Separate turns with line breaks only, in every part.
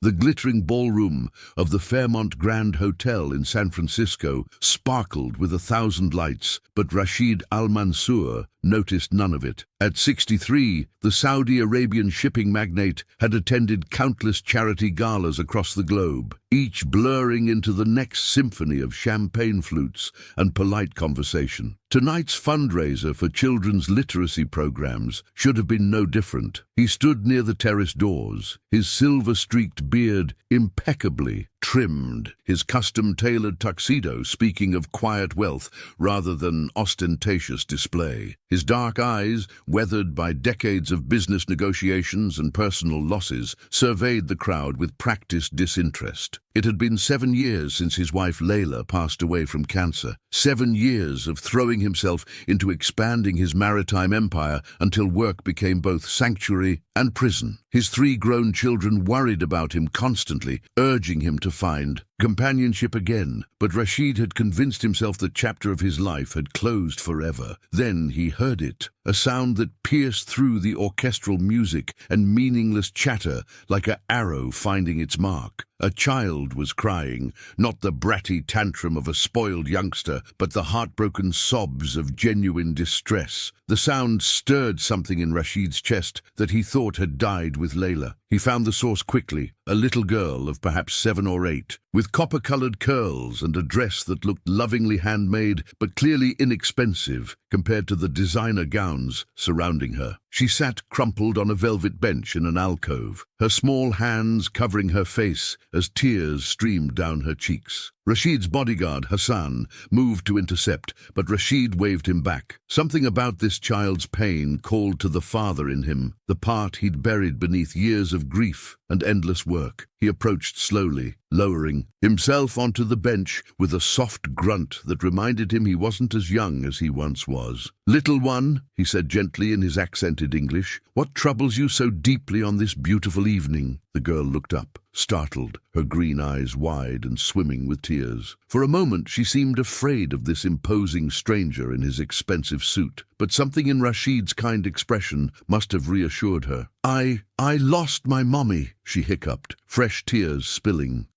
The glittering ballroom of the Fairmont Grand Hotel in San Francisco sparkled with 1,000 lights, but Rashid Al-Mansour noticed none of it. At 63, the Saudi Arabian shipping magnate had attended countless charity galas across the globe, each blurring into the next symphony of champagne flutes and polite conversation. Tonight's fundraiser for children's literacy programs should have been no different. He stood near the terrace doors, his silver-streaked beard impeccably trimmed, his custom-tailored tuxedo speaking of quiet wealth rather than ostentatious display. His dark eyes, weathered by decades of business negotiations and personal losses, surveyed the crowd with practiced disinterest. It had been 7 years since his wife Layla passed away from cancer. 7 years of throwing himself into expanding his maritime empire until work became both sanctuary and prison. His 3 grown children worried about him constantly, urging him to find companionship again. But Rashid had convinced himself the chapter of his life had closed forever. Then he heard it, a sound that pierced through the orchestral music and meaningless chatter like an arrow finding its mark. A child was crying, not the bratty tantrum of a spoiled youngster, but the heartbroken sobs of genuine distress. The sound stirred something in Rashid's chest that he thought had died with Layla. He found the source quickly, a little girl of perhaps 7 or 8, with copper-colored curls and a dress that looked lovingly handmade but clearly inexpensive compared to the designer gowns surrounding her. She sat crumpled on a velvet bench in an alcove, her small hands covering her face as tears streamed down her cheeks. Rashid's bodyguard, Hassan, moved to intercept, but Rashid waved him back. Something about this child's pain called to the father in him, the part he'd buried beneath years of grief and endless work. He approached slowly, lowering himself onto the bench with a soft grunt that reminded him he wasn't as young as he once was. "Little one," he said gently in his accented English, "what troubles you so deeply on this beautiful evening?" The girl looked up, startled, her green eyes wide and swimming with tears. For a moment she seemed afraid of this imposing stranger in his expensive suit, but something in Rashid's kind expression must have reassured her. I lost my mommy," she hiccuped, fresh tears spilling.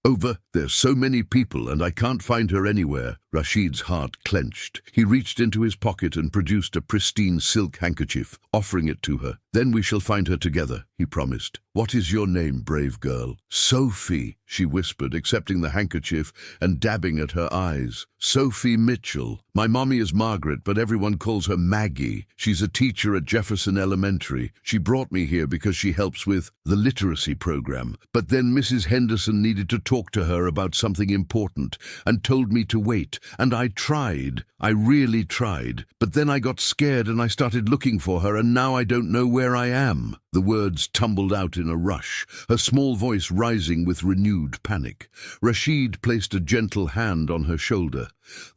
There's so many people and I can't find her anywhere." Rashid's heart clenched. He reached into his pocket and produced a pristine silk handkerchief, offering it to her. "Then we shall find her together," he promised. "What is your name, brave girl?" "Sophie," she whispered, accepting the handkerchief and dabbing at her eyes. "Sophie Mitchell. My mommy is Margaret, but everyone calls her Maggie. She's a teacher at Jefferson Elementary. She brought me here because she helps with the literacy program. But then Mrs. Henderson needed to talk to her about something important and told me to wait. And I tried. I really tried. But then I got scared and I started looking for her, and now I don't know where I am." The words tumbled out in a rush, her small voice rising with renewed panic. Rashid placed a gentle hand on her shoulder,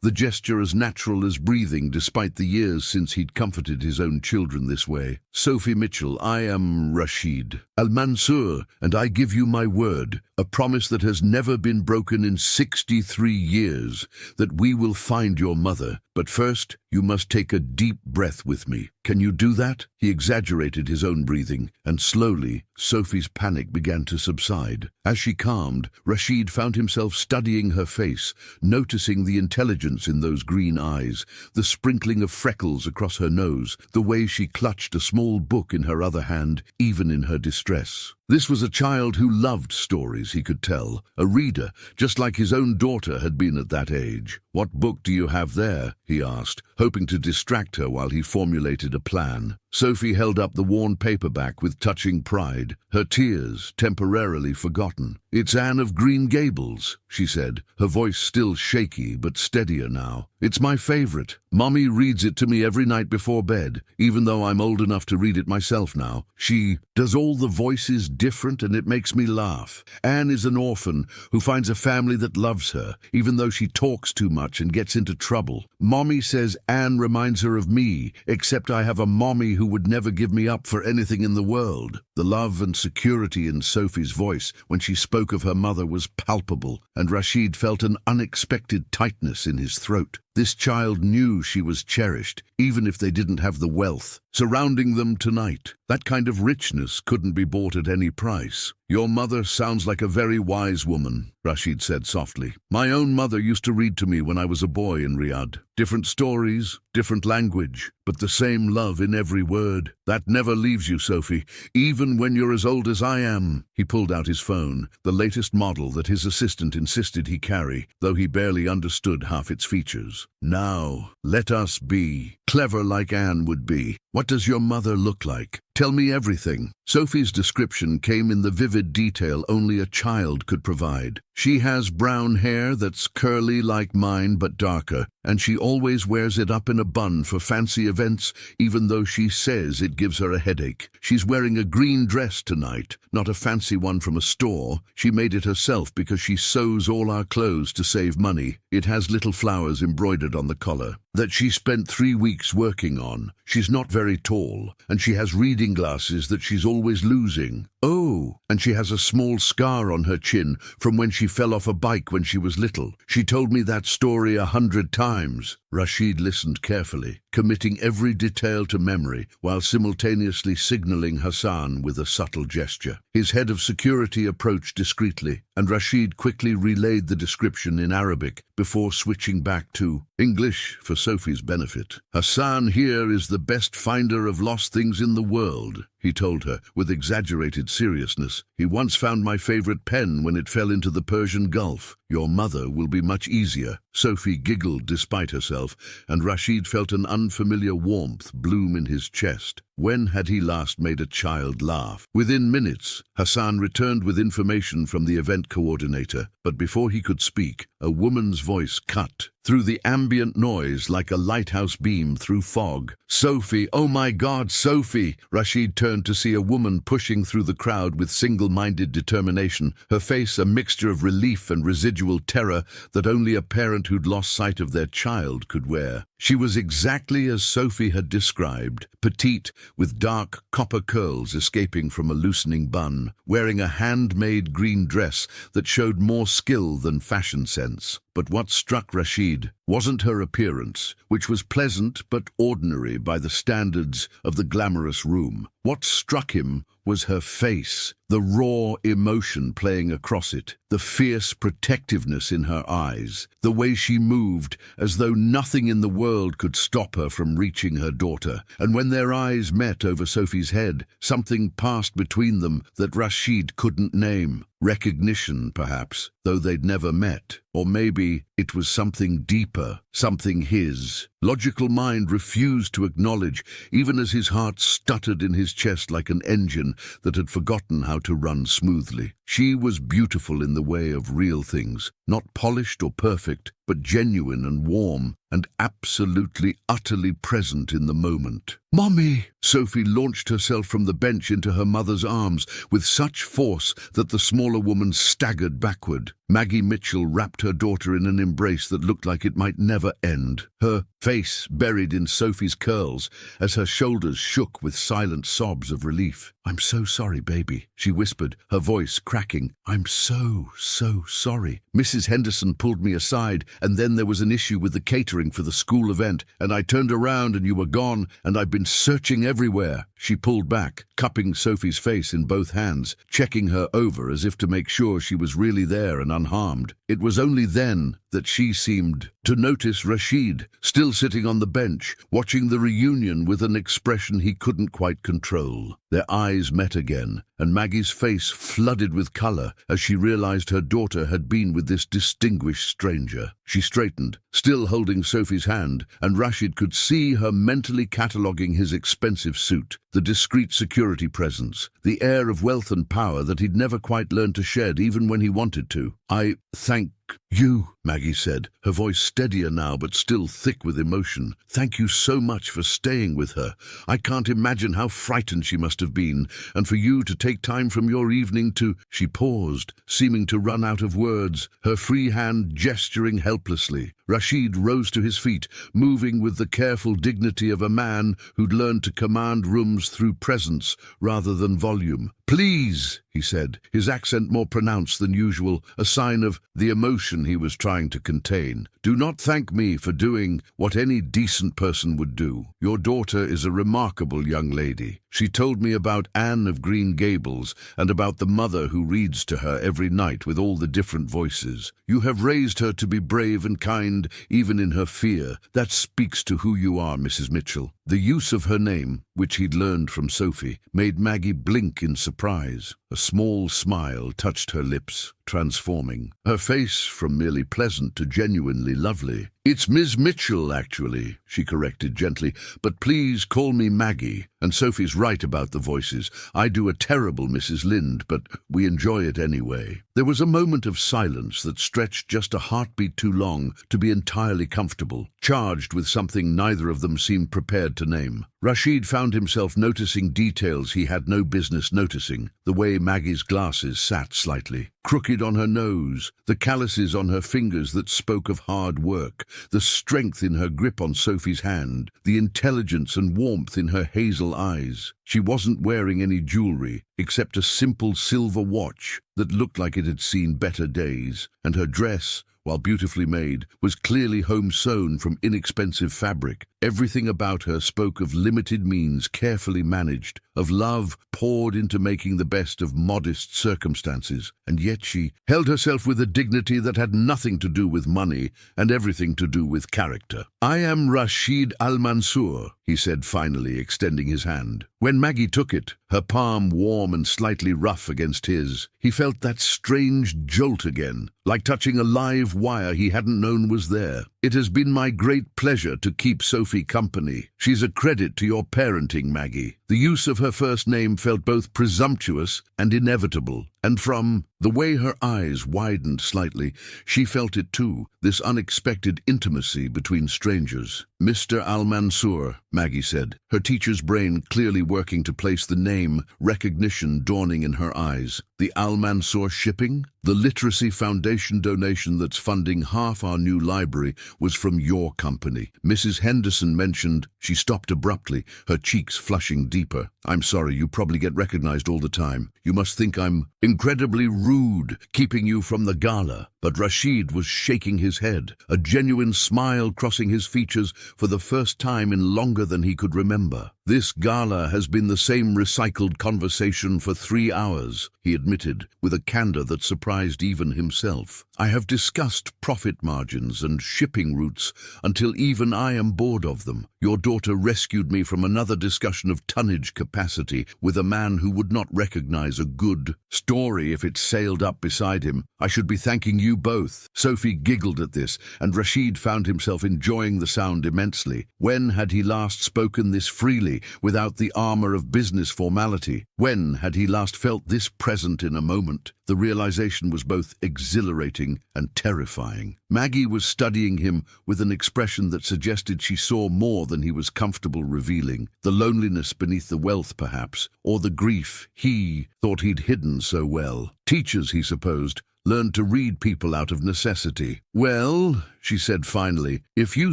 the gesture as natural as breathing despite the years since he'd comforted his own children this way. "Sophie Mitchell, I am Rashid Al-Mansour, and I give you my word, a promise that has never been broken in 63 years, that we will find your mother. But first, you must take a deep breath with me. Can you do that?" He exaggerated his own breathing, and slowly, Sophie's panic began to subside. As she calmed, Rashid found himself studying her face, noticing the intelligence in those green eyes, the sprinkling of freckles across her nose, the way she clutched a small book in her other hand, even in her distress. This was a child who loved stories, he could tell, a reader, just like his own daughter had been at that age. "What book do you have there?" he asked, hoping to distract her while he formulated a plan. Sophie held up the worn paperback with touching pride, her tears temporarily forgotten. "It's Anne of Green Gables," she said, her voice still shaky but steadier now. "It's my favorite. Mommy reads it to me every night before bed, even though I'm old enough to read it myself now. She does all the voices different and it makes me laugh. Anne is an orphan who finds a family that loves her, even though she talks too much and gets into trouble. Mommy says Anne reminds her of me, except I have a mommy who would never give me up for anything in the world." The love and security in Sophie's voice when she spoke of her mother was palpable, and Rashid felt an unexpected tightness in his throat. This child knew she was cherished, even if they didn't have the wealth surrounding them tonight. That kind of richness couldn't be bought at any price. "Your mother sounds like a very wise woman," Rashid said softly. "My own mother used to read to me when I was a boy in Riyadh. Different stories, different language, but the same love in every word. That never leaves you, Sophie, even when you're as old as I am." He pulled out his phone, the latest model that his assistant insisted he carry, though he barely understood half its features. "Now, let us be clever like Anne would be. What does your mother look like? Tell me everything." Sophie's description came in the vivid detail only a child could provide. "She has brown hair that's curly like mine but darker, and she always wears it up in a bun for fancy events, even though she says it gives her a headache. She's wearing a green dress tonight, not a fancy one from a store. She made it herself because she sews all our clothes to save money. It has little flowers embroidered on the collar that she spent 3 weeks working on. She's not very tall, and she has reading glasses that she's always losing. Oh, and she has a small scar on her chin from when she fell off a bike when she was little. She told me that story 100 times. Rashid listened carefully, committing every detail to memory, while simultaneously signaling Hassan with a subtle gesture. His head of security approached discreetly, and Rashid quickly relayed the description in Arabic before switching back to English for Sophie's benefit. "Hassan here is the best finder of lost things in the world," he told her with exaggerated seriousness. "He once found my favorite pen when it fell into the Persian Gulf. Your mother will be much easier." Sophie giggled despite herself, and Rashid felt an unfamiliar warmth bloom in his chest. When had he last made a child laugh? Within minutes, Hassan returned with information from the event coordinator, but before he could speak, a woman's voice cut through the ambient noise like a lighthouse beam through fog. "Sophie, oh my God, Sophie!" Rashid turned to see a woman pushing through the crowd with single-minded determination, her face a mixture of relief and residual terror that only a parent who'd lost sight of their child could wear. She was exactly as Sophie had described, petite, with dark copper curls escaping from a loosening bun, wearing a handmade green dress that showed more skill than fashion sense. But what struck Rashid wasn't her appearance, which was pleasant but ordinary by the standards of the glamorous room. What struck him was her face, the raw emotion playing across it, the fierce protectiveness in her eyes, the way she moved as though nothing in the world could stop her from reaching her daughter. And when their eyes met over Sophie's head, something passed between them that Rashid couldn't name. Recognition, perhaps, though they'd never met. Or maybe it was something deeper, something his. Logical mind refused to acknowledge, even as his heart stuttered in his chest like an engine that had forgotten how to run smoothly. She was beautiful in the way of real things, not polished or perfect, but genuine and warm, and absolutely, utterly present in the moment. "Mommy!" Sophie launched herself from the bench into her mother's arms with such force that the smaller woman staggered backward. Maggie Mitchell wrapped her daughter in an embrace that looked like it might never end, her face buried in Sophie's curls as her shoulders shook with silent sobs of relief. "I'm so sorry, baby," she whispered, her voice cracking. "I'm so sorry. Mrs. Henderson pulled me aside, and then there was an issue with the catering for the school event, and I turned around and you were gone, and I've been searching everywhere." She pulled back, cupping Sophie's face in both hands, checking her over as if to make sure she was really there and unharmed. It was only then that she seemed to notice Rashid, still sitting on the bench, watching the reunion with an expression he couldn't quite control. Their eyes met again, and Maggie's face flooded with color as she realized her daughter had been with this distinguished stranger. She straightened, still holding Sophie's hand, and Rashid could see her mentally cataloguing his expensive suit, the discreet security presence, the air of wealth and power that he'd never quite learned to shed even when he wanted to. "I thank you," Maggie said, her voice steadier now but still thick with emotion. "Thank you so much for staying with her. I can't imagine how frightened she must have been, and for you to take time from your evening to—" She paused, seeming to run out of words, her free hand gesturing helplessly. Rashid rose to his feet, moving with the careful dignity of a man who'd learned to command rooms through presence rather than volume. "Please," he said, his accent more pronounced than usual, a sign of the emotion he was trying to contain. "Do not thank me for doing what any decent person would do. Your daughter is a remarkable young lady. She told me about Anne of Green Gables and about the mother who reads to her every night with all the different voices. You have raised her to be brave and kind, even in her fear. That speaks to who you are, Mrs. Mitchell." The use of her name, which he'd learned from Sophie, made Maggie blink in surprise. A small smile touched her lips, transforming her face from merely pleasant to genuinely lovely. "It's Miss Mitchell, actually," she corrected gently, "but please call me Maggie. And Sophie's right about the voices. I do a terrible Mrs. Lind, but we enjoy it anyway." There was a moment of silence that stretched just a heartbeat too long to be entirely comfortable, charged with something neither of them seemed prepared to name. Rashid found himself noticing details he had no business noticing, the way Maggie's glasses sat slightly crooked on her nose, the calluses on her fingers that spoke of hard work, the strength in her grip on Sophie's hand, the intelligence and warmth in her hazel eyes. She wasn't wearing any jewelry, except a simple silver watch that looked like it had seen better days, and her dress, while beautifully made, was clearly home-sewn from inexpensive fabric. Everything about her spoke of limited means carefully managed, of love poured into making the best of modest circumstances, and yet she held herself with a dignity that had nothing to do with money and everything to do with character. "I am Rashid Al-Mansour," he said finally, extending his hand. When Maggie took it, her palm warm and slightly rough against his, he felt that strange jolt again, like touching a live wire he hadn't known was there. "It has been my great pleasure to keep Sophie company. She's a credit to your parenting, Maggie." The use of her first name felt both presumptuous and inevitable, and from the way her eyes widened slightly, she felt it too, this unexpected intimacy between strangers. "Mr. Al-Mansour," Maggie said, her teacher's brain clearly working to place the name, recognition dawning in her eyes. "The Al-Mansour shipping? The Literacy Foundation donation that's funding half our new library was from your company." Mrs. Henderson mentioned. She stopped abruptly, her cheeks flushing deeper. "I'm sorry, you probably get recognized all the time. You must think I'm incredibly rude, keeping you from the gala." But Rashid was shaking his head, a genuine smile crossing his features for the first time in longer than he could remember. "This gala has been the same recycled conversation for 3 hours, he admitted, with a candor that surprised even himself. "I have discussed profit margins and shipping routes until even I am bored of them. Your daughter rescued me from another discussion of tonnage capacity with a man who would not recognize a good story if it sailed up beside him. I should be thanking you both." Sophie giggled at this, and Rashid found himself enjoying the sound immensely. When had he last spoken this freely, without the armor of business formality? When had he last felt this present in a moment? The realization was both exhilarating and terrifying. Maggie was studying him with an expression that suggested she saw more than he was comfortable revealing. The loneliness beneath the wealth, perhaps, or the grief he thought he'd hidden so well. Teachers, he supposed, learned to read people out of necessity. "Well," she said finally, "if you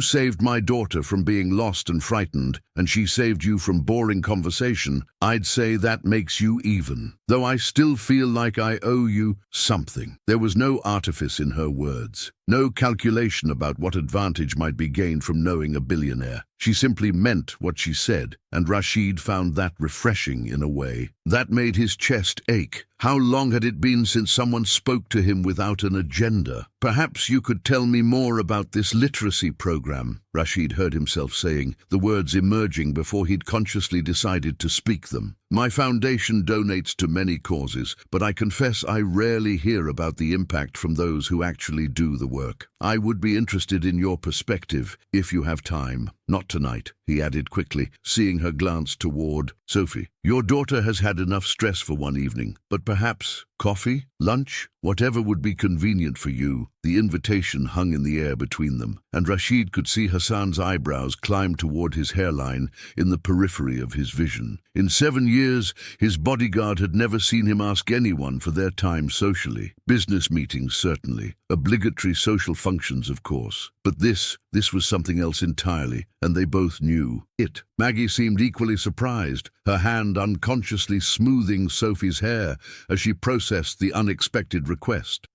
saved my daughter from being lost and frightened, and she saved you from boring conversation, I'd say that makes you even. Though I still feel like I owe you something." There was no artifice in her words, no calculation about what advantage might be gained from knowing a billionaire. She simply meant what she said, and Rashid found that refreshing in a way. That made his chest ache. How long had it been since someone spoke to him without an agenda? "Perhaps you could tell me more about this literacy program," Rashid heard himself saying, the words emerging before he'd consciously decided to speak them. "My foundation donates to many causes, but I confess I rarely hear about the impact from those who actually do the work. I would be interested in your perspective, if you have time." "Not tonight," he added quickly, seeing her glance toward Sophie. "Your daughter has had enough stress for one evening, but perhaps coffee, lunch, whatever would be convenient for you." The invitation hung in the air between them, and Rashid could see Hassan's eyebrows climb toward his hairline in the periphery of his vision. In 7 years, his bodyguard had never seen him ask anyone for their time socially. Business meetings, certainly. Obligatory social functions, of course. But this was something else entirely, and they both knew it. Maggie seemed equally surprised, her hand unconsciously smoothing Sophie's hair as she processed the unexpected request.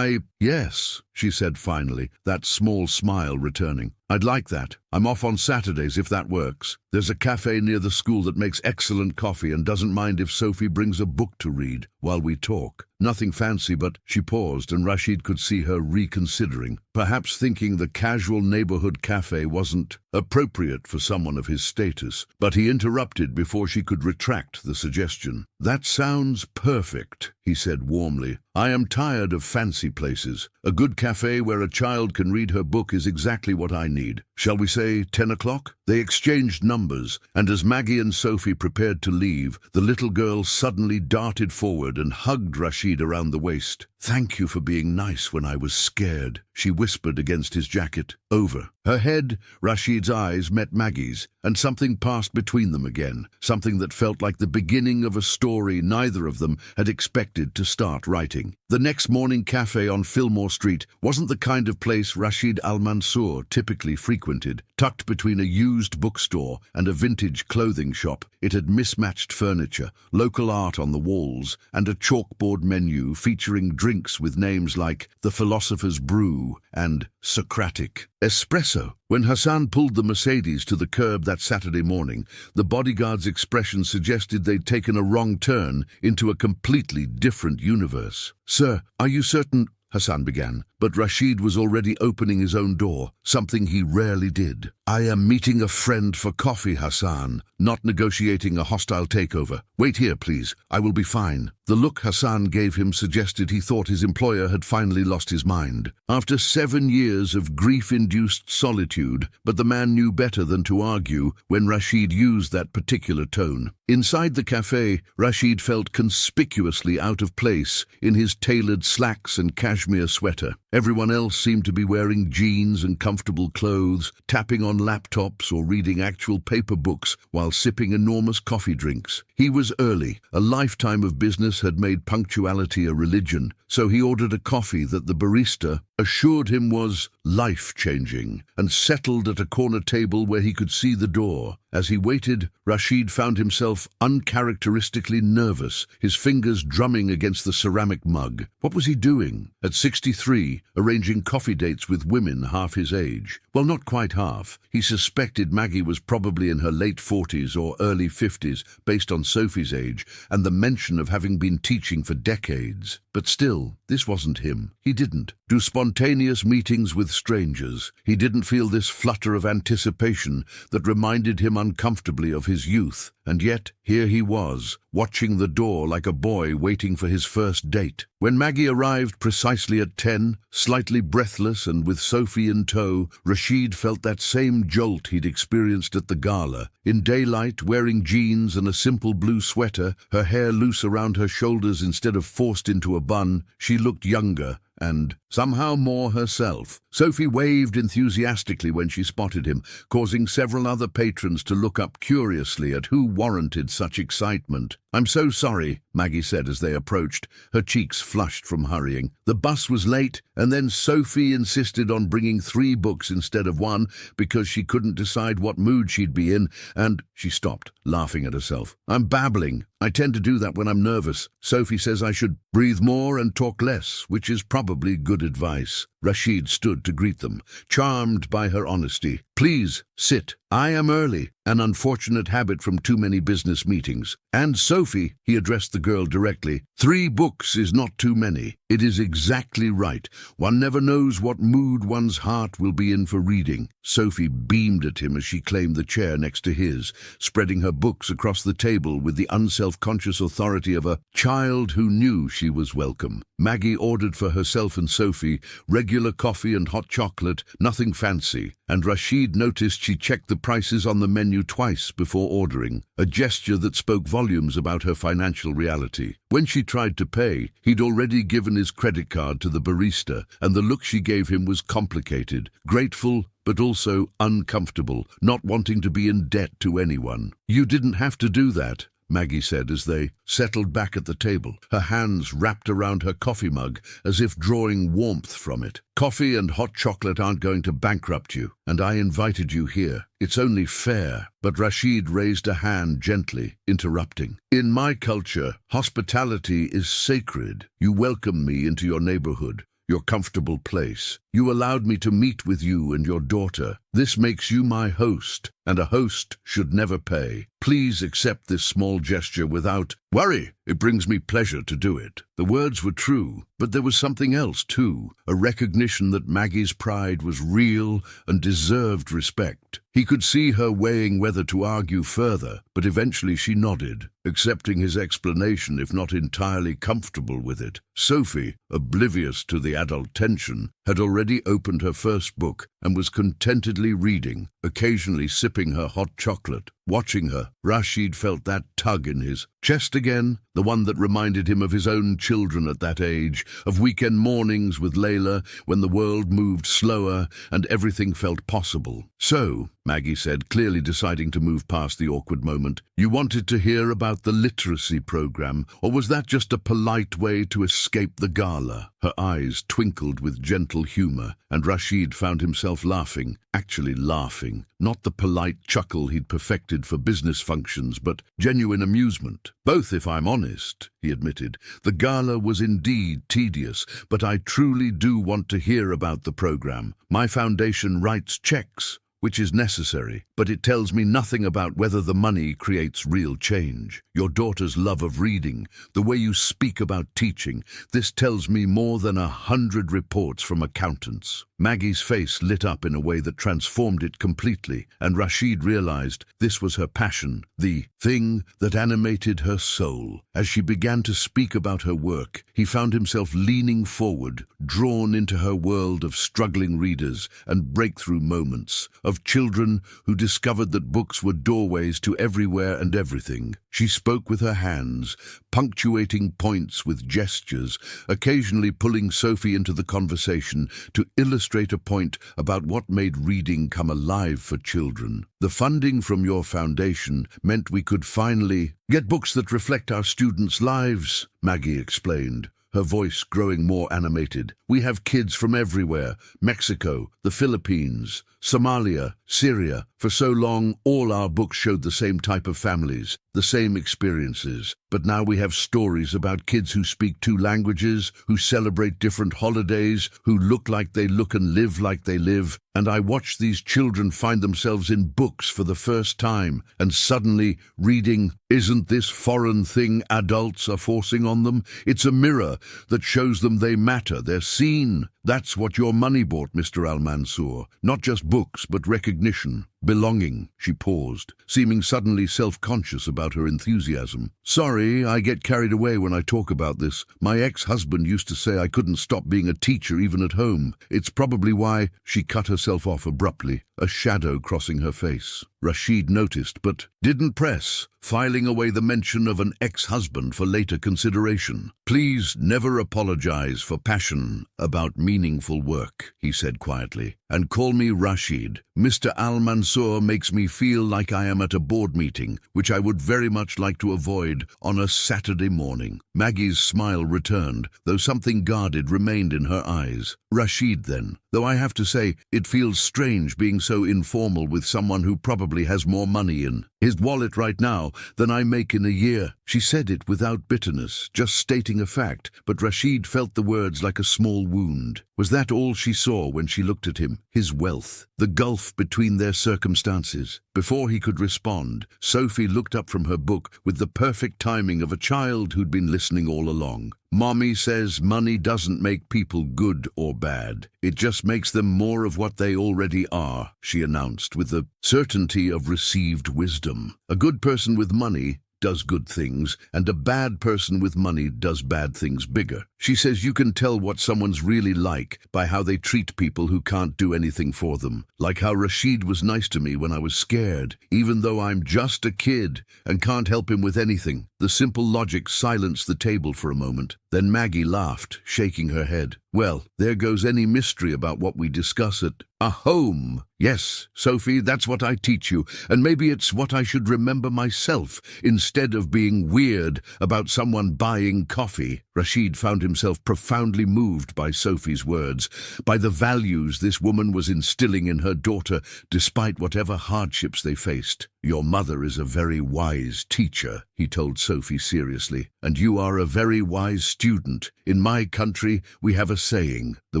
Yes, she said finally, that small smile returning. I'd like that. I'm off on Saturdays if that works. There's a cafe near the school that makes excellent coffee and doesn't mind if Sophie brings a book to read while we talk. Nothing fancy, but she paused and Rashid could see her reconsidering, perhaps thinking the casual neighborhood cafe wasn't appropriate for someone of his status. But he interrupted before she could retract the suggestion. That sounds perfect, he said warmly. I am tired of fancy places. A good cafe where a child can read her book is exactly what I need. Shall we say 10 o'clock? They exchanged numbers, and as Maggie and Sophie prepared to leave, the little girl suddenly darted forward and hugged Rashid around the waist. Thank you for being nice when I was scared, she whispered against his jacket. Over her head, Rashid's eyes met Maggie's, and something passed between them again, something that felt like the beginning of a story neither of them had expected to start writing. The next morning cafe on Fillmore Street wasn't the kind of place Rashid Al-Mansour typically frequented. Tucked between a used bookstore and a vintage clothing shop, it had mismatched furniture, local art on the walls, and a chalkboard menu featuring drinks with names like The Philosopher's Brew and Socratic Espresso. When Hassan pulled the Mercedes to the curb that Saturday morning, the bodyguard's expression suggested they'd taken a wrong turn into a completely different universe. Sir, are you certain? Hassan began, but Rashid was already opening his own door, something he rarely did. I am meeting a friend for coffee, Hassan, not negotiating a hostile takeover. Wait here, please. I will be fine. The look Hassan gave him suggested he thought his employer had finally lost his mind. After 7 years of grief-induced solitude, but the man knew better than to argue when Rashid used that particular tone. Inside the cafe, Rashid felt conspicuously out of place in his tailored slacks and cashmere sweater. Everyone else seemed to be wearing jeans and comfortable clothes, tapping on laptops or reading actual paper books while sipping enormous coffee drinks. He was early. A lifetime of business had made punctuality a religion, so he ordered a coffee that the barista assured him was life-changing, and settled at a corner table where he could see the door. As he waited, Rashid found himself uncharacteristically nervous, his fingers drumming against the ceramic mug. What was he doing? At 63, arranging coffee dates with women half his age. Well, not quite half. He suspected Maggie was probably in her late 40s or early 50s, based on Sophie's age, and the mention of having been teaching for decades. But still, this wasn't him. He didn't do spontaneous meetings with strangers. He didn't feel this flutter of anticipation that reminded him uncomfortably of his youth. And yet, here he was, watching the door like a boy waiting for his first date. When Maggie arrived precisely at 10, slightly breathless and with Sophie in tow, Rashid felt that same jolt he'd experienced at the gala. In daylight, wearing jeans and a simple blue sweater, her hair loose around her shoulders instead of forced into a bun, she looked younger and somehow more herself. Sophie waved enthusiastically when she spotted him, causing several other patrons to look up curiously at who warranted such excitement. I'm so sorry, Maggie said as they approached, her cheeks flushed from hurrying. The bus was late, and then Sophie insisted on bringing 3 books instead of 1 because she couldn't decide what mood she'd be in, and she stopped, laughing at herself. I'm babbling. I tend to do that when I'm nervous. Sophie says I should breathe more and talk less, which is probably good advice. Rashid stood to greet them, charmed by her honesty. Please, sit. I am early, an unfortunate habit from too many business meetings. And Sophie, he addressed the girl directly, 3 books is not too many. It is exactly right. One never knows what mood one's heart will be in for reading. Sophie beamed at him as she claimed the chair next to his, spreading her books across the table with the unself-conscious authority of a child who knew she was welcome. Maggie ordered for herself and Sophie regular coffee and hot chocolate, nothing fancy, and Rashid Rashid noticed she checked the prices on the menu twice before ordering, a gesture that spoke volumes about her financial reality. When she tried to pay, he'd already given his credit card to the barista, and the look she gave him was complicated, grateful, but also uncomfortable, not wanting to be in debt to anyone. "You didn't have to do that," Maggie said as they settled back at the table, her hands wrapped around her coffee mug as if drawing warmth from it. "Coffee and hot chocolate aren't going to bankrupt you, and I invited you here. It's only fair." But Rashid raised a hand gently, interrupting. "In my culture, hospitality is sacred. You welcomed me into your neighborhood, your comfortable place. You allowed me to meet with you and your daughter. This makes you my host, and a host should never pay. Please accept this small gesture without worry. It brings me pleasure to do it." The words were true, but there was something else too, a recognition that Maggie's pride was real and deserved respect. He could see her weighing whether to argue further, but eventually she nodded, accepting his explanation if not entirely comfortable with it. Sophie, oblivious to the adult tension, had already opened her first book and was contentedly reading, occasionally sipping her hot chocolate. Watching her, Rashid felt that tug in his chest again, the one that reminded him of his own children at that age, of weekend mornings with Layla when the world moved slower and everything felt possible. "So," Maggie said, clearly deciding to move past the awkward moment, "you wanted to hear about the literacy program, or was that just a polite way to escape the gala?" Her eyes twinkled with gentle humor, and Rashid found himself laughing, actually laughing, not the polite chuckle he'd perfected for business functions, but genuine amusement. "Both, if I'm honest," he admitted. "The gala was indeed tedious, but I truly do want to hear about the program. My foundation writes checks, which is necessary, but it tells me nothing about whether the money creates real change. Your daughter's love of reading, the way you speak about teaching, this tells me more than 100 reports from accountants." Maggie's face lit up in a way that transformed it completely, and Rashid realized this was her passion, the thing that animated her soul. As she began to speak about her work, he found himself leaning forward, drawn into her world of struggling readers and breakthrough moments, of children who discovered that books were doorways to everywhere and everything. She spoke with her hands, punctuating points with gestures, occasionally pulling Sophie into the conversation to illustrate a point about what made reading come alive for children. "The funding from your foundation meant we could finally get books that reflect our students' lives," Maggie explained, her voice growing more animated. "We have kids from everywhere, Mexico, the Philippines, Somalia, Syria. For so long, all our books showed the same type of families, the same experiences. But now we have stories about kids who speak 2 languages, who celebrate different holidays, who look like they look and live like they live. And I watch these children find themselves in books for the first time, and suddenly reading isn't this foreign thing adults are forcing on them. It's a mirror that shows them they matter, they're seen. That's what your money bought, Mr. Al-Mansour. Not just books, but recognition, belonging." She paused, seeming suddenly self-conscious about her enthusiasm. "Sorry, I get carried away when I talk about this. My ex-husband used to say I couldn't stop being a teacher even at home. It's probably why—" She cut herself off abruptly, a shadow crossing her face. Rashid noticed, but didn't press, filing away the mention of an ex-husband for later consideration. "Please never apologize for passion about meaningful work," he said quietly. "And call me Rashid. Mr. Al-Mansour makes me feel like I am at a board meeting, which I would very much like to avoid on a Saturday morning." Maggie's smile returned, though something guarded remained in her eyes. "Rashid, then. Though I have to say, it feels strange being so informal with someone who probably has more money in his wallet right now than I make in a year." She said it without bitterness, just stating a fact, but Rashid felt the words like a small wound. Was that all she saw when she looked at him? His wealth, the gulf between their circumstances. Before he could respond, Sophie looked up from her book with the perfect timing of a child who'd been listening all along. "Mommy says money doesn't make people good or bad. It just makes them more of what they already are," she announced with the certainty of received wisdom. "A good person with money does good things, and a bad person with money does bad things bigger. She says you can tell what someone's really like by how they treat people who can't do anything for them. Like how Rashid was nice to me when I was scared, even though I'm just a kid and can't help him with anything. The simple logic silenced the table for a moment. Then Maggie laughed, shaking her head. Well, there goes any mystery about what we discuss at a home. Yes, Sophie, that's what I teach you, and maybe it's what I should remember myself, instead of being weird about someone buying coffee. Rashid found himself profoundly moved by Sophie's words, by the values this woman was instilling in her daughter, despite whatever hardships they faced. Your mother is a very wise teacher, he told Sophie seriously, and you are a very wise student. In my country, we have a saying, the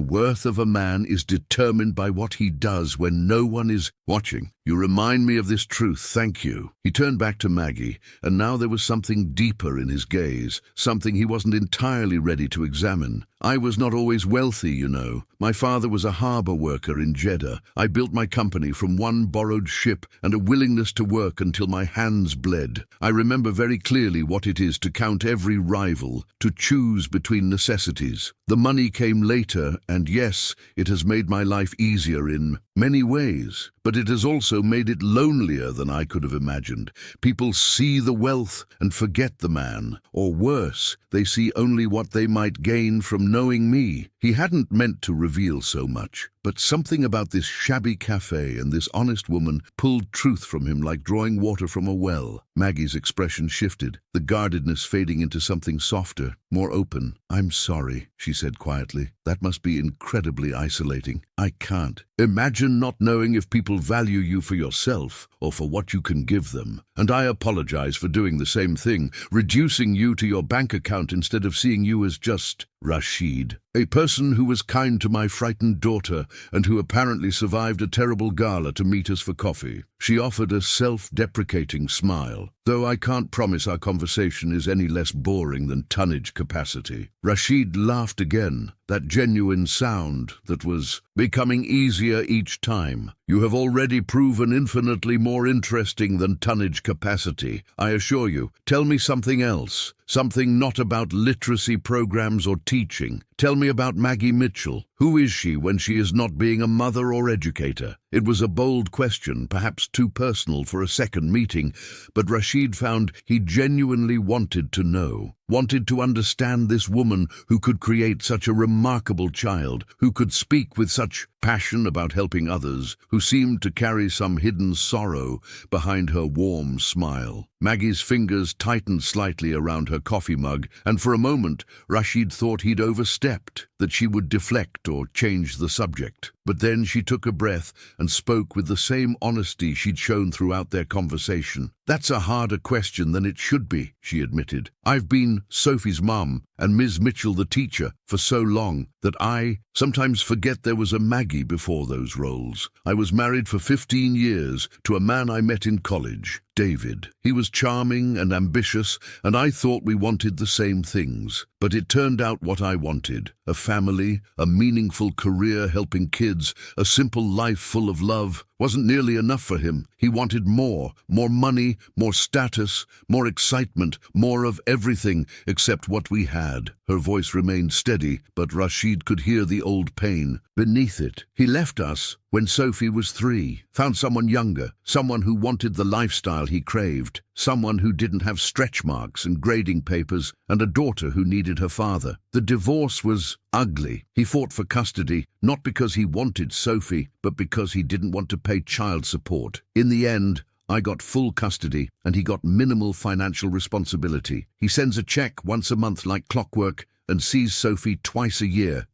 worth of a man is determined by what he does when no one is watching. You remind me of this truth, thank you. He turned back to Maggie, and now there was something deeper in his gaze, something he wasn't entirely ready to examine. I was not always wealthy, you know. My father was a harbor worker in Jeddah. I built my company from one borrowed ship and a willingness to work until my hands bled. I remember very clearly what it is to count every rival, to choose between necessities. The money came later, and yes, it has made my life easier in many ways, but it has also made it lonelier than I could have imagined. People see the wealth and forget the man, or worse, they see only what they might gain from knowing me. He hadn't meant to reveal so much, but something about this shabby cafe and this honest woman pulled truth from him like drawing water from a well. Maggie's expression shifted, the guardedness fading into something softer, more open. I'm sorry, she said quietly. That must be incredibly isolating. I can't. Imagine not knowing if people value you for yourself or for what you can give them. And I apologize for doing the same thing, reducing you to your bank account instead of seeing you as just Rashid, a person who was kind to my frightened daughter and who apparently survived a terrible gala to meet us for coffee. She offered a self-deprecating smile, though I can't promise our conversation is any less boring than tonnage capacity. Rashid laughed again, that genuine sound that was becoming easier each time. You have already proven infinitely more interesting than tonnage capacity, I assure you. Tell me something else. Something not about literacy programs or teaching. Tell me about Maggie Mitchell. Who is she when she is not being a mother or educator? It was a bold question, perhaps too personal for a second meeting, but Rashid found he genuinely wanted to know, wanted to understand this woman who could create such a remarkable child, who could speak with such passion about helping others, who seemed to carry some hidden sorrow behind her warm smile. Maggie's fingers tightened slightly around her coffee mug, and for a moment Rashid thought he'd overstepped, that she would deflect or change the subject. But then she took a breath and spoke with the same honesty she'd shown throughout their conversation. That's a harder question than it should be, she admitted. I've been Sophie's mum and Ms. Mitchell the teacher for so long that I sometimes forget there was a Maggie before those roles. I was married for 15 years to a man I met in college, David. He was charming and ambitious, and I thought we wanted the same things. But it turned out what I wanted. A family, a meaningful career helping kids, a simple life full of love wasn't nearly enough for him. He wanted more money, more status, more excitement, more of everything except what we had. Her voice remained steady, but Rashid could hear the old pain beneath it. He left us when Sophie was 3, found someone younger, someone who wanted the lifestyle he craved, someone who didn't have stretch marks and grading papers, and a daughter who needed her father. The divorce was ugly. He fought for custody, not because he wanted Sophie, but because he didn't want to pay child support. In the end, I got full custody, and he got minimal financial responsibility. He sends a check once a month like clockwork and sees Sophie twice a year.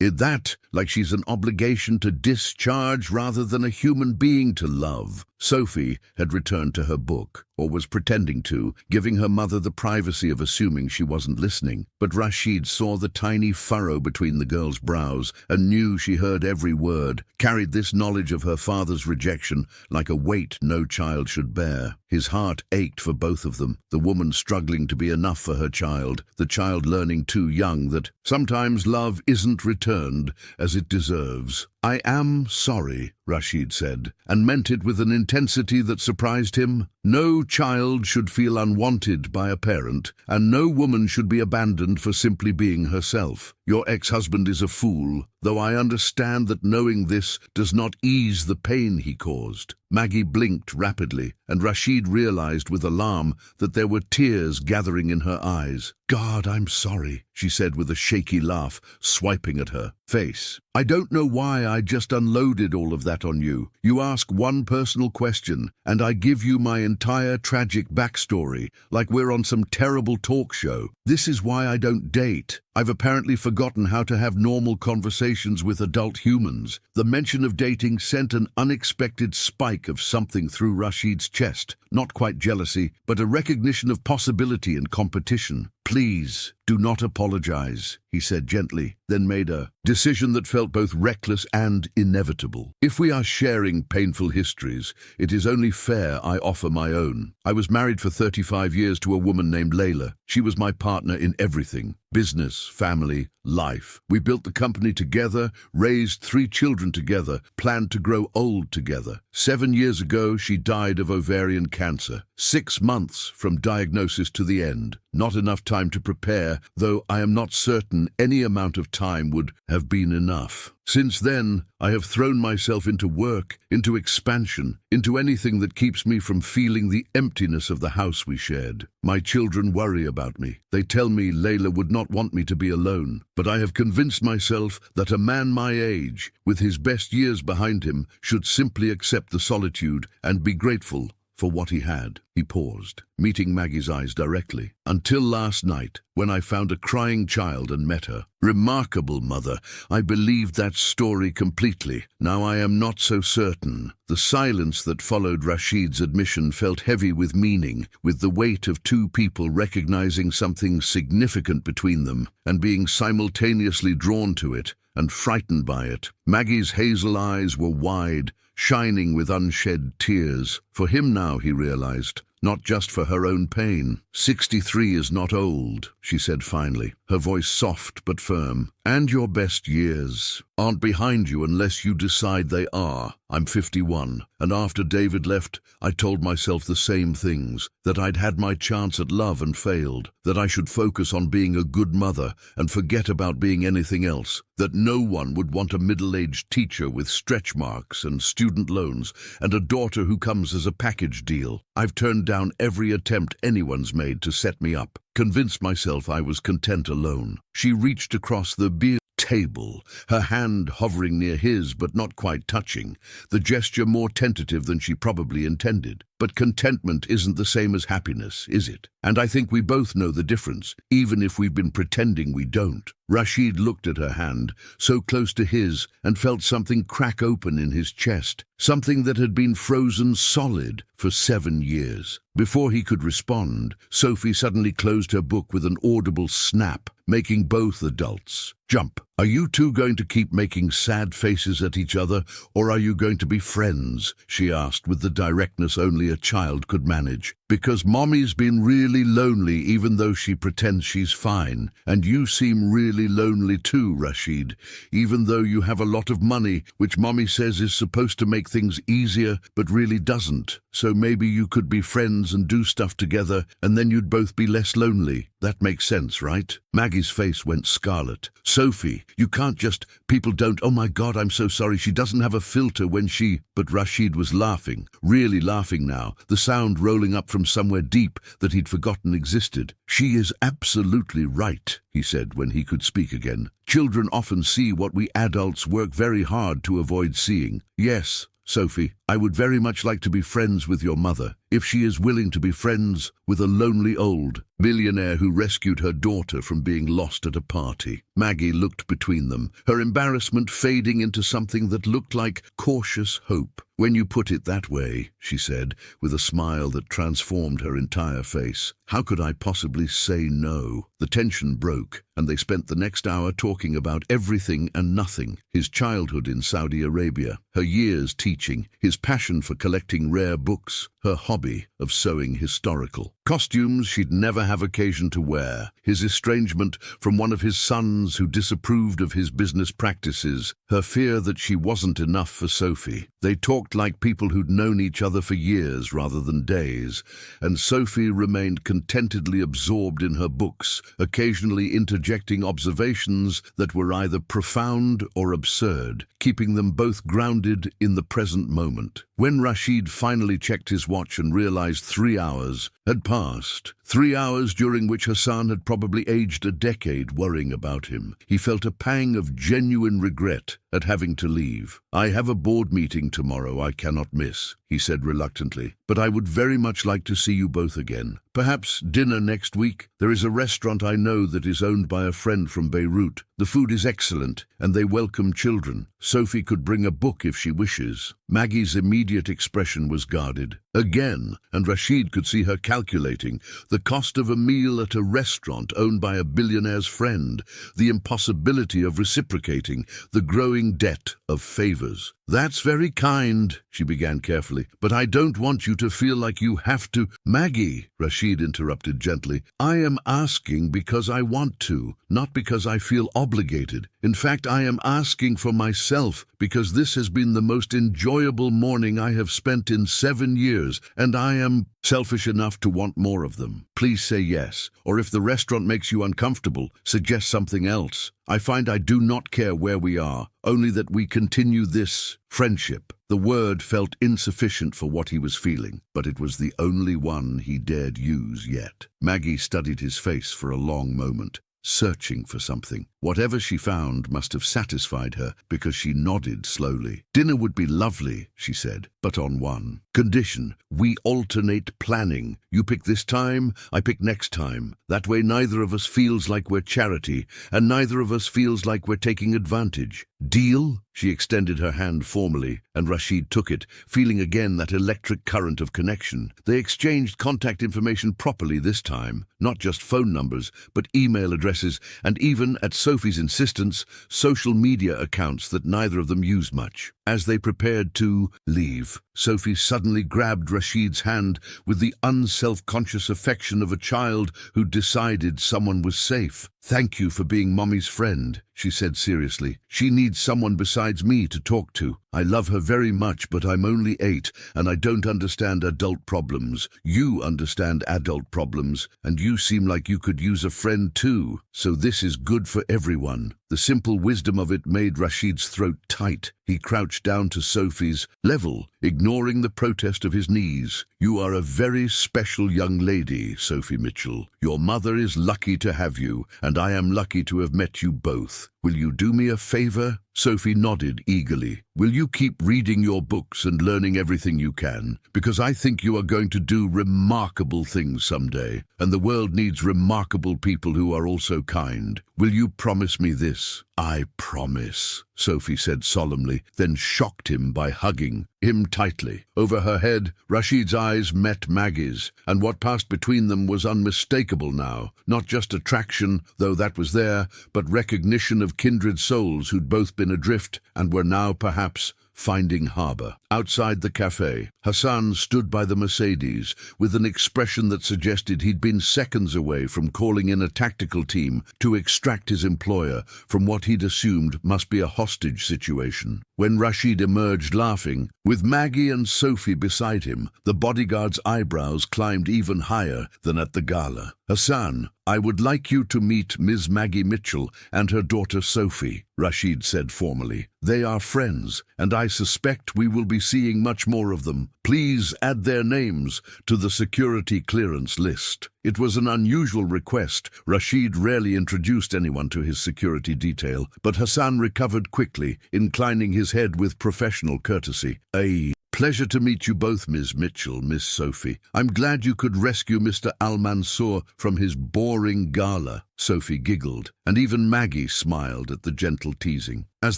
That, like she's an obligation to discharge rather than a human being to love. Sophie had returned to her book, or was pretending to, giving her mother the privacy of assuming she wasn't listening. But Rashid saw the tiny furrow between the girl's brows and knew she heard every word, carried this knowledge of her father's rejection like a weight no child should bear. His heart ached for both of them, the woman struggling to be enough for her child, the child learning too young that sometimes love isn't returned turned as it deserves. "I am sorry," Rashid said, and meant it with an intensity that surprised him. "No child should feel unwanted by a parent, and no woman should be abandoned for simply being herself. Your ex-husband is a fool, though I understand that knowing this does not ease the pain he caused." Maggie blinked rapidly, and Rashid realized with alarm that there were tears gathering in her eyes. "God, I'm sorry," she said with a shaky laugh, swiping at her face. "I don't know why I just unloaded all of that on you. You ask one personal question, and I give you my entire tragic backstory, like we're on some terrible talk show. This is why I don't date. I've apparently forgotten how to have normal conversations with adult humans." The mention of dating sent an unexpected spike of something through Rashid's chest. Not quite jealousy, but a recognition of possibility and competition. "Please, do not apologize," he said gently, then made a decision that felt both reckless and inevitable. "If we are sharing painful histories, it is only fair I offer my own. I was married for 35 years to a woman named Layla. She was my partner in everything. Business, family, life. We built the company together, raised 3 children together, planned to grow old together. 7 years ago, she died of ovarian cancer. 6 months from diagnosis to the end. Not enough time to prepare, though I am not certain any amount of time would have been enough. Since then, I have thrown myself into work, into expansion, into anything that keeps me from feeling the emptiness of the house we shared. My children worry about me. They tell me Layla would not want me to be alone, but I have convinced myself that a man my age, with his best years behind him, should simply accept the solitude and be grateful for what he had." He paused, meeting Maggie's eyes directly. "Until last night, when I found a crying child and met her. Remarkable, mother. I believed that story completely. Now I am not so certain." The silence that followed Rashid's admission felt heavy with meaning, with the weight of 2 people recognizing something significant between them and being simultaneously drawn to it and frightened by it. Maggie's hazel eyes were wide, shining with unshed tears. For him now, he realized, not just for her own pain. 63 is not old," she said finally, her voice soft but firm. "And your best years aren't behind you unless you decide they are. I'm 51, and after David left, I told myself the same things, that I'd had my chance at love and failed, that I should focus on being a good mother and forget about being anything else, that no one would want a middle-aged teacher with stretch marks and student loans and a daughter who comes as a package deal. I've turned down every attempt anyone's made to set me up, convinced myself I was content alone." She reached across the beer table, her hand hovering near his but not quite touching, the gesture more tentative than she probably intended. "But contentment isn't the same as happiness, is it? And I think we both know the difference, even if we've been pretending we don't." Rashid looked at her hand, so close to his, and felt something crack open in his chest, something that had been frozen solid for 7 years. Before he could respond, Sophie suddenly closed her book with an audible snap, making both adults jump. "Are you two going to keep making sad faces at each other, or are you going to be friends?" she asked with the directness only a child could manage. "Because Mommy's been really lonely even though she pretends she's fine, and you seem really lonely too, Rashid, even though you have a lot of money, which Mommy says is supposed to make things easier, but really doesn't. So maybe you could be friends and do stuff together, and then you'd both be less lonely. That makes sense, right?" Maggie's face went scarlet. "Sophie, you can't just, people don't, oh my God, I'm so sorry, she doesn't have a filter when she..." But Rashid was laughing, really laughing now, the sound rolling up from somewhere deep that he'd forgotten existed. "She is absolutely right," he said when he could speak again. "Children often see what we adults work very hard to avoid seeing. Yes, Sophie, I would very much like to be friends with your mother, if she is willing to be friends with a lonely old billionaire who rescued her daughter from being lost at a party." Maggie looked between them, her embarrassment fading into something that looked like cautious hope. "When you put it that way," she said, with a smile that transformed her entire face, "how could I possibly say no?" The tension broke, and they spent the next hour talking about everything and nothing. His childhood in Saudi Arabia, her years teaching, his passion for collecting rare books, her hobby of sewing historical Costumes she'd never have occasion to wear, his estrangement from one of his sons who disapproved of his business practices, her fear that she wasn't enough for Sophie. They talked like people who'd known each other for years rather than days, and Sophie remained contentedly absorbed in her books, occasionally interjecting observations that were either profound or absurd, keeping them both grounded in the present moment. When Rashid finally checked his watch and realized 3 hours had passed, 3 hours during which Hassan had probably aged a decade worrying about him, he felt a pang of genuine regret at having to leave. "I have a board meeting tomorrow I cannot miss," he said reluctantly, "but I would very much like to see you both again. Perhaps dinner next week? There is a restaurant I know that is owned by a friend from Beirut. The food is excellent, and they welcome children. Sophie could bring a book if she wishes." Maggie's immediate expression was guarded. Again, and Rashid could see her calculating the cost of a meal at a restaurant owned by a billionaire's friend, the impossibility of reciprocating, the growing debt of favors. "That's very kind," she began carefully, "but I don't want you to feel like you have to—" "Maggie," Rashid interrupted gently, "I am asking because I want to, not because I feel obligated. In fact, I am asking for myself because this has been the most enjoyable morning I have spent in 7 years, and I am selfish enough to want more of them. Please say yes, or if the restaurant makes you uncomfortable, suggest something else. I find I do not care where we are, only that we continue this friendship." The word felt insufficient for what he was feeling, but it was the only one he dared use yet. Maggie studied his face for a long moment, searching for something. Whatever she found must have satisfied her, because she nodded slowly. "Dinner would be lovely," she said, "but on one condition. We alternate planning. You pick this time, I pick next time. That way neither of us feels like we're charity, and neither of us feels like we're taking advantage. Deal?" She extended her hand formally, and Rashid took it, feeling again that electric current of connection. They exchanged contact information properly this time, not just phone numbers, but email addresses, and even, at Sophie's insistence, social media accounts that neither of them used much. As they prepared to leave, Sophie suddenly grabbed Rashid's hand with the unself-conscious affection of a child who decided someone was safe. "Thank you for being Mommy's friend," she said seriously. "She needs someone besides me to talk to. I love her very much, but I'm only 8, and I don't understand adult problems. You understand adult problems, and you seem like you could use a friend too. So this is good for everyone." The simple wisdom of it made Rashid's throat tight. He crouched down to Sophie's level, ignoring the protest of his knees. "You are a very special young lady, Sophie Mitchell. Your mother is lucky to have you, and I am lucky to have met you both. Will you do me a favor?" Sophie nodded eagerly. "Will you keep reading your books and learning everything you can? Because I think you are going to do remarkable things someday, and the world needs remarkable people who are also kind. Will you promise me this?" "I promise," Sophie said solemnly, then shocked him by hugging him tightly. Over her head, Rashid's eyes met Maggie's, and what passed between them was unmistakable now. Not just attraction, though that was there, but recognition of kindred souls who'd both been adrift and were now perhaps finding harbor. Outside the cafe, Hassan stood by the Mercedes with an expression that suggested he'd been seconds away from calling in a tactical team to extract his employer from what he'd assumed must be a hostage situation. When Rashid emerged laughing, with Maggie and Sophie beside him, the bodyguard's eyebrows climbed even higher than at the gala. "Hassan, I would like you to meet Ms. Maggie Mitchell and her daughter Sophie," Rashid said formally. "They are friends, and I suspect we will be seeing much more of them. Please add their names to the security clearance list." It was an unusual request. Rashid rarely introduced anyone to his security detail, but Hassan recovered quickly, inclining his head with professional courtesy. "A pleasure to meet you both, Ms. Mitchell, Miss Sophie. I'm glad you could rescue Mr. Al-Mansour from his boring gala." Sophie giggled, and even Maggie smiled at the gentle teasing. As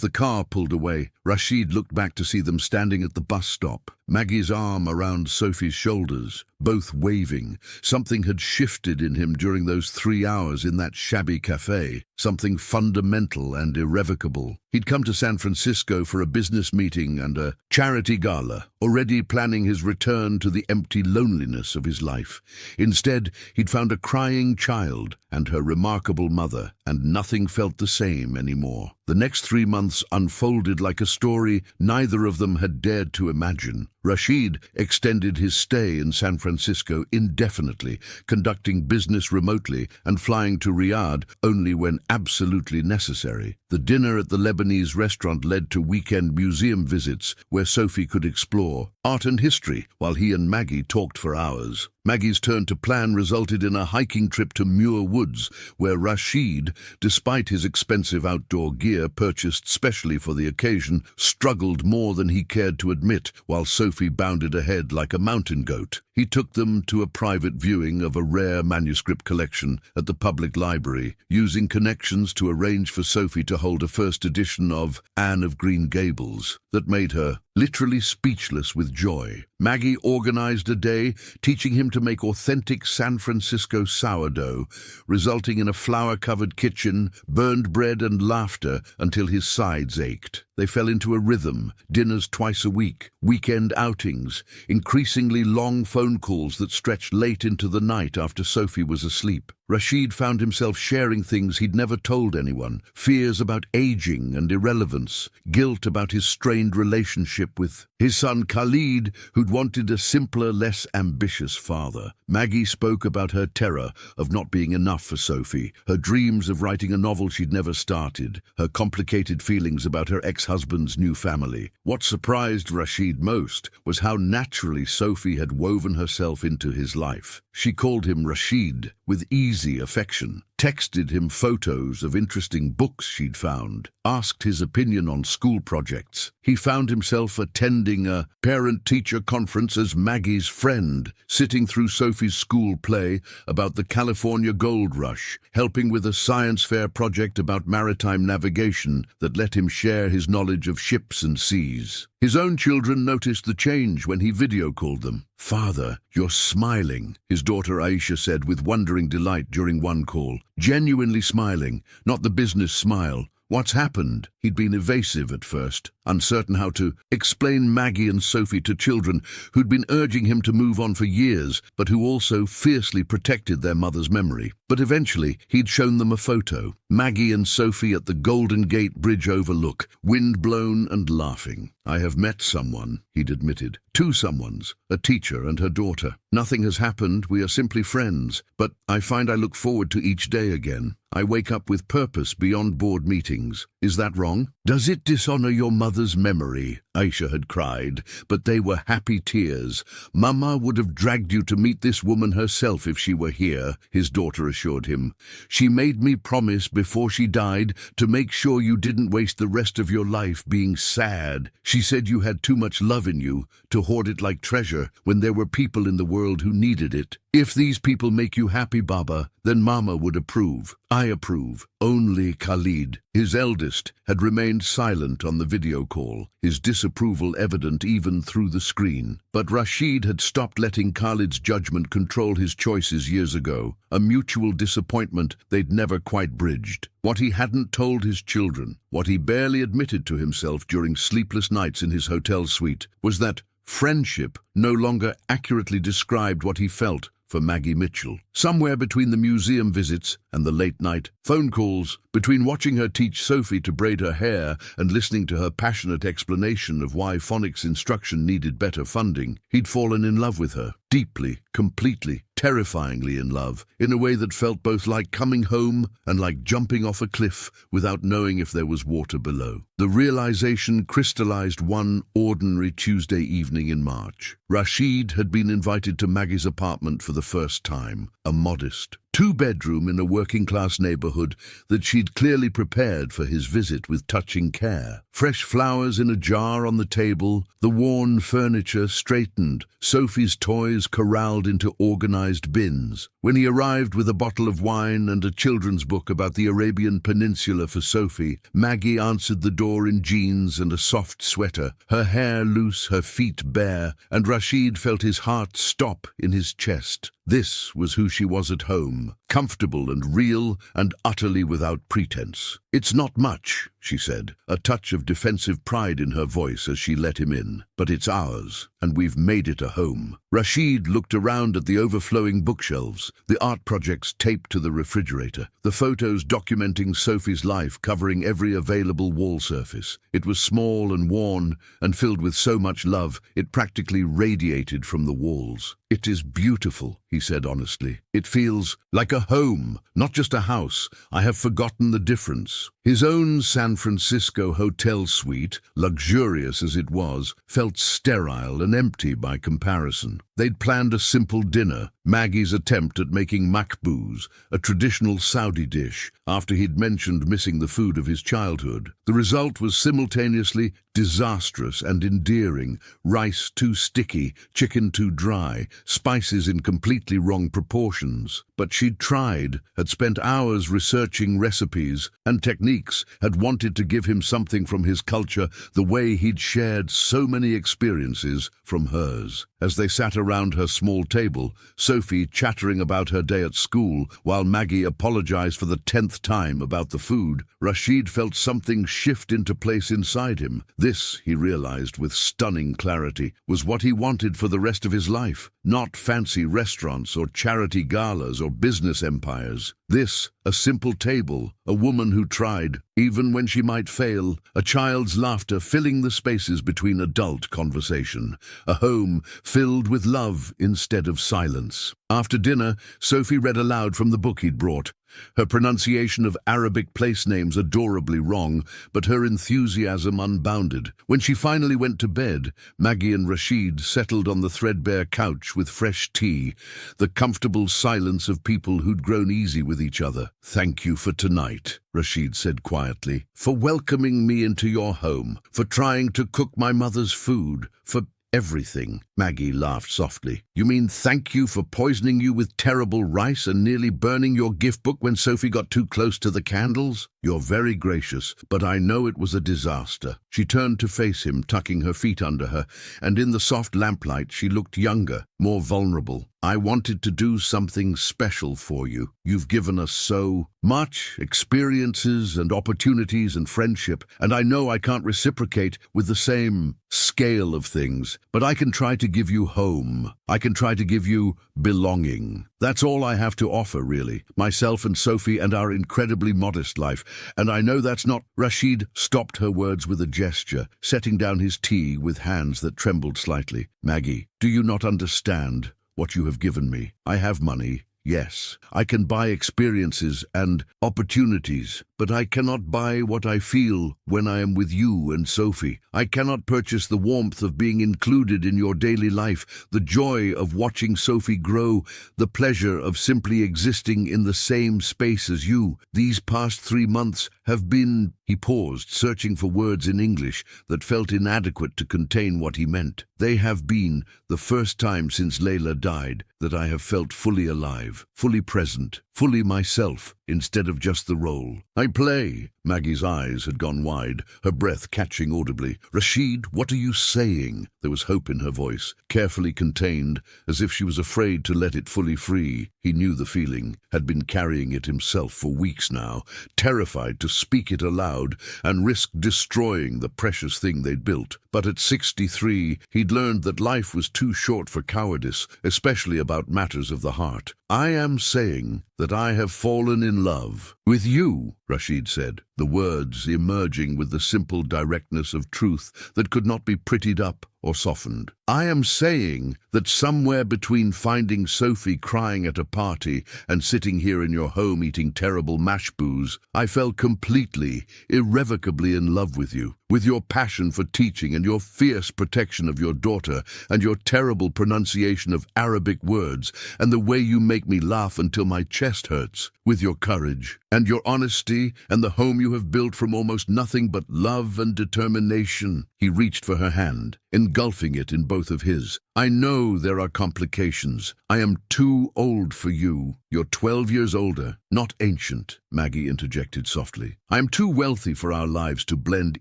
the car pulled away, Rashid looked back to see them standing at the bus stop, Maggie's arm around Sophie's shoulders, both waving. Something had shifted in him during those 3 hours in that shabby cafe, something fundamental and irrevocable. He'd come to San Francisco for a business meeting and a charity gala, already planning his return to the empty loneliness of his life. Instead, he'd found a crying child and her remarkable mother, and nothing felt the same anymore. The next 3 months unfolded like a story neither of them had dared to imagine. Rashid extended his stay in San Francisco indefinitely, conducting business remotely and flying to Riyadh only when absolutely necessary. The dinner at the Lebanese restaurant led to weekend museum visits where Sophie could explore art and history while he and Maggie talked for hours. Maggie's turn to plan resulted in a hiking trip to Muir Woods, where Rashid, despite his expensive outdoor gear purchased specially for the occasion, struggled more than he cared to admit, while Sophie bounded ahead like a mountain goat. He took them to a private viewing of a rare manuscript collection at the public library, using connections to arrange for Sophie to hold a first edition of Anne of Green Gables that made her literally speechless with joy. Maggie organized a day, teaching him to make authentic San Francisco sourdough, resulting in a flour-covered kitchen, burned bread and laughter until his sides ached. They fell into a rhythm, dinners twice a week, weekend outings, increasingly long phone calls that stretched late into the night after Sophie was asleep. Rashid found himself sharing things he'd never told anyone, fears about aging and irrelevance, guilt about his strained relationship with his son Khalid, who'd wanted a simpler, less ambitious father. Maggie spoke about her terror of not being enough for Sophie, her dreams of writing a novel she'd never started, her complicated feelings about her ex-husband's new family. What surprised Rashid most was how naturally Sophie had woven herself into his life. She called him Rashid with easy affection, texted him photos of interesting books she'd found, asked his opinion on school projects. He found himself attending a parent-teacher conference as Maggie's friend, sitting through Sophie's school play about the California Gold Rush, helping with a science fair project about maritime navigation that let him share his knowledge of ships and seas. His own children noticed the change when he video-called them. "Father, you're smiling," his daughter Aisha said with wondering delight during one call. Genuinely smiling, not the business smile. What's happened? He'd been evasive at first, uncertain how to explain Maggie and Sophie to children who'd been urging him to move on for years, but who also fiercely protected their mother's memory. But eventually, he'd shown them a photo. Maggie and Sophie at the Golden Gate Bridge overlook, wind-blown and laughing. "I have met someone," he'd admitted. "Two someones, a teacher and her daughter. Nothing has happened, we are simply friends, but I find I look forward to each day again. I wake up with purpose beyond board meetings. Is that wrong? Does it dishonor your mother's memory?" Aisha had cried, but they were happy tears. "Mama would have dragged you to meet this woman herself if she were here," his daughter assured him. "She made me promise before she died to make sure you didn't waste the rest of your life being sad. She said you had too much love in you to hoard it like treasure when there were people in the world who needed it. If these people make you happy, Baba, then Mama would approve. I approve." Only Khalid, his eldest, had remained silent on the video call, his disapproval evident even through the screen. But Rashid had stopped letting Khalid's judgment control his choices years ago, a mutual disappointment they'd never quite bridged. What he hadn't told his children, what he barely admitted to himself during sleepless nights in his hotel suite, was that friendship no longer accurately described what he felt for Maggie Mitchell. Somewhere between the museum visits and the late-night phone calls, between watching her teach Sophie to braid her hair and listening to her passionate explanation of why phonics instruction needed better funding, he'd fallen in love with her, deeply, completely, terrifyingly in love, in a way that felt both like coming home and like jumping off a cliff without knowing if there was water below. The realization crystallized one ordinary Tuesday evening in March. Rashid had been invited to Maggie's apartment for the first time, a modest two-bedroom in a working-class neighborhood that she'd clearly prepared for his visit with touching care. Fresh flowers in a jar on the table, the worn furniture straightened, Sophie's toys corralled into organized bins. When he arrived with a bottle of wine and a children's book about the Arabian Peninsula for Sophie, Maggie answered the door in jeans and a soft sweater, her hair loose, her feet bare, and Rashid felt his heart stop in his chest. This was who she was at home, comfortable and real and utterly without pretense. "It's not much," she said, a touch of defensive pride in her voice as she let him in. But it's ours, and we've made it a home. Rashid looked around at the overflowing bookshelves, the art projects taped to the refrigerator, the photos documenting Sophie's life covering every available wall surface. It was small and worn and filled with so much love, it practically radiated from the walls. "It is beautiful," he said honestly. "It feels like a home, not just a house. I have forgotten the difference." His own San Francisco hotel suite, luxurious as it was, felt sterile and empty by comparison. They'd planned a simple dinner, Maggie's attempt at making makbuz, a traditional Saudi dish, after he'd mentioned missing the food of his childhood. The result was simultaneously disastrous and endearing: rice too sticky, chicken too dry, spices in completely wrong proportions. But she'd tried, had spent hours researching recipes and techniques, had wanted to give him something from his culture the way he'd shared so many experiences from hers. As they sat around her small table, Sophie chattering about her day at school, while Maggie apologized for the 10th time about the food, Rashid felt something shift into place inside him. This, he realized with stunning clarity, was what he wanted for the rest of his life. Not fancy restaurants or charity galas or business empires. This, a simple table, a woman who tried, even when she might fail, a child's laughter filling the spaces between adult conversation, a home filled with love instead of silence. After dinner, Sophie read aloud from the book he'd brought. Her pronunciation of Arabic place names adorably wrong, but her enthusiasm unbounded. When she finally went to bed, Maggie and Rashid settled on the threadbare couch with fresh tea, the comfortable silence of people who'd grown easy with each other. "Thank you for tonight," Rashid said quietly, "for welcoming me into your home, for trying to cook my mother's food, for everything." Maggie laughed softly. "You mean thank you for poisoning you with terrible rice and nearly burning your gift book when Sophie got too close to the candles? You're very gracious, but I know it was a disaster." She turned to face him, tucking her feet under her, and in the soft lamplight she looked younger, more vulnerable. "I wanted to do something special for you. You've given us so much, experiences and opportunities and friendship, and I know I can't reciprocate with the same scale of things, but I can try to give you home. I can try to give you belonging. That's all I have to offer, really. Myself and Sophie and our incredibly modest life. And I know that's not—" Rashid stopped her words with a gesture, setting down his tea with hands that trembled slightly. "Maggie, do you not understand what you have given me? I have money. Yes, I can buy experiences and opportunities, but I cannot buy what I feel when I am with you and Sophie. I cannot purchase the warmth of being included in your daily life, the joy of watching Sophie grow, the pleasure of simply existing in the same space as you. These past 3 months have been—" He paused, searching for words in English that felt inadequate to contain what he meant. "They have been the first time since Layla died that I have felt fully alive, fully present, fully myself, instead of just the role I play." Maggie's eyes had gone wide, her breath catching audibly. "Rashid, what are you saying?" There was hope in her voice, carefully contained, as if she was afraid to let it fully free. He knew the feeling, had been carrying it himself for weeks now, terrified to speak it aloud and risk destroying the precious thing they'd built. But at 63, he'd learned that life was too short for cowardice, especially about matters of the heart. "I am saying that I have fallen in love with you," Rashid said, the words emerging with the simple directness of truth that could not be prettied up or softened. "I am saying that somewhere between finding Sophie crying at a party and sitting here in your home eating terrible mashboos, I fell completely, irrevocably in love with you, with your passion for teaching and your fierce protection of your daughter and your terrible pronunciation of Arabic words and the way you make me laugh until my chest hurts, with your courage and your honesty and the home you have built from almost nothing but love and determination." He reached for her hand. engulfing it in both of his. I know there are complications. I am too old for you. You're 12 years older, not ancient, Maggie interjected softly. I am too wealthy for our lives to blend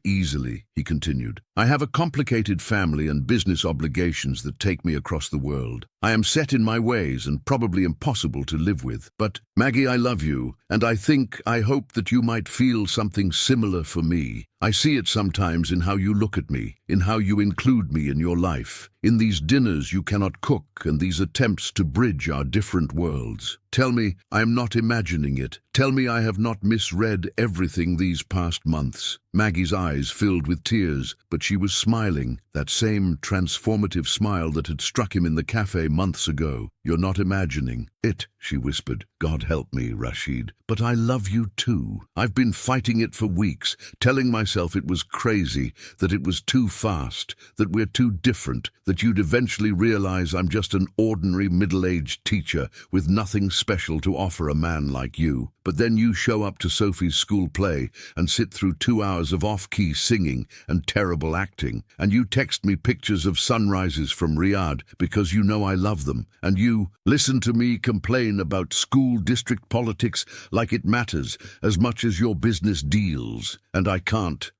easily, he continued. I have a complicated family and business obligations that take me across the world. I am set in my ways and probably impossible to live with. But, Maggie, I love you, and I hope that you might feel something similar for me. I see it sometimes in how you look at me, in how you include me in your life, in these dinners you cannot cook and these attempts to bridge our different worlds. Tell me I am not imagining it. Tell me I have not misread everything these past months. Maggie's eyes filled with tears, but she was smiling, that same transformative smile that had struck him in the cafe months ago. You're not imagining it, she whispered. God help me, Rashid, but I love you too. I've been fighting it for weeks, telling myself it was crazy, that it was too fast, that we're too different, that you'd eventually realize I'm just an ordinary middle-aged teacher with nothing special to offer a man like you. But then you show up to Sophie's school play and sit through 2 hours of off-key singing and terrible acting, and you text me pictures of sunrises from Riyadh because you know I love them, and you listen to me complain about school district politics like it matters as much as your business deals. And I can't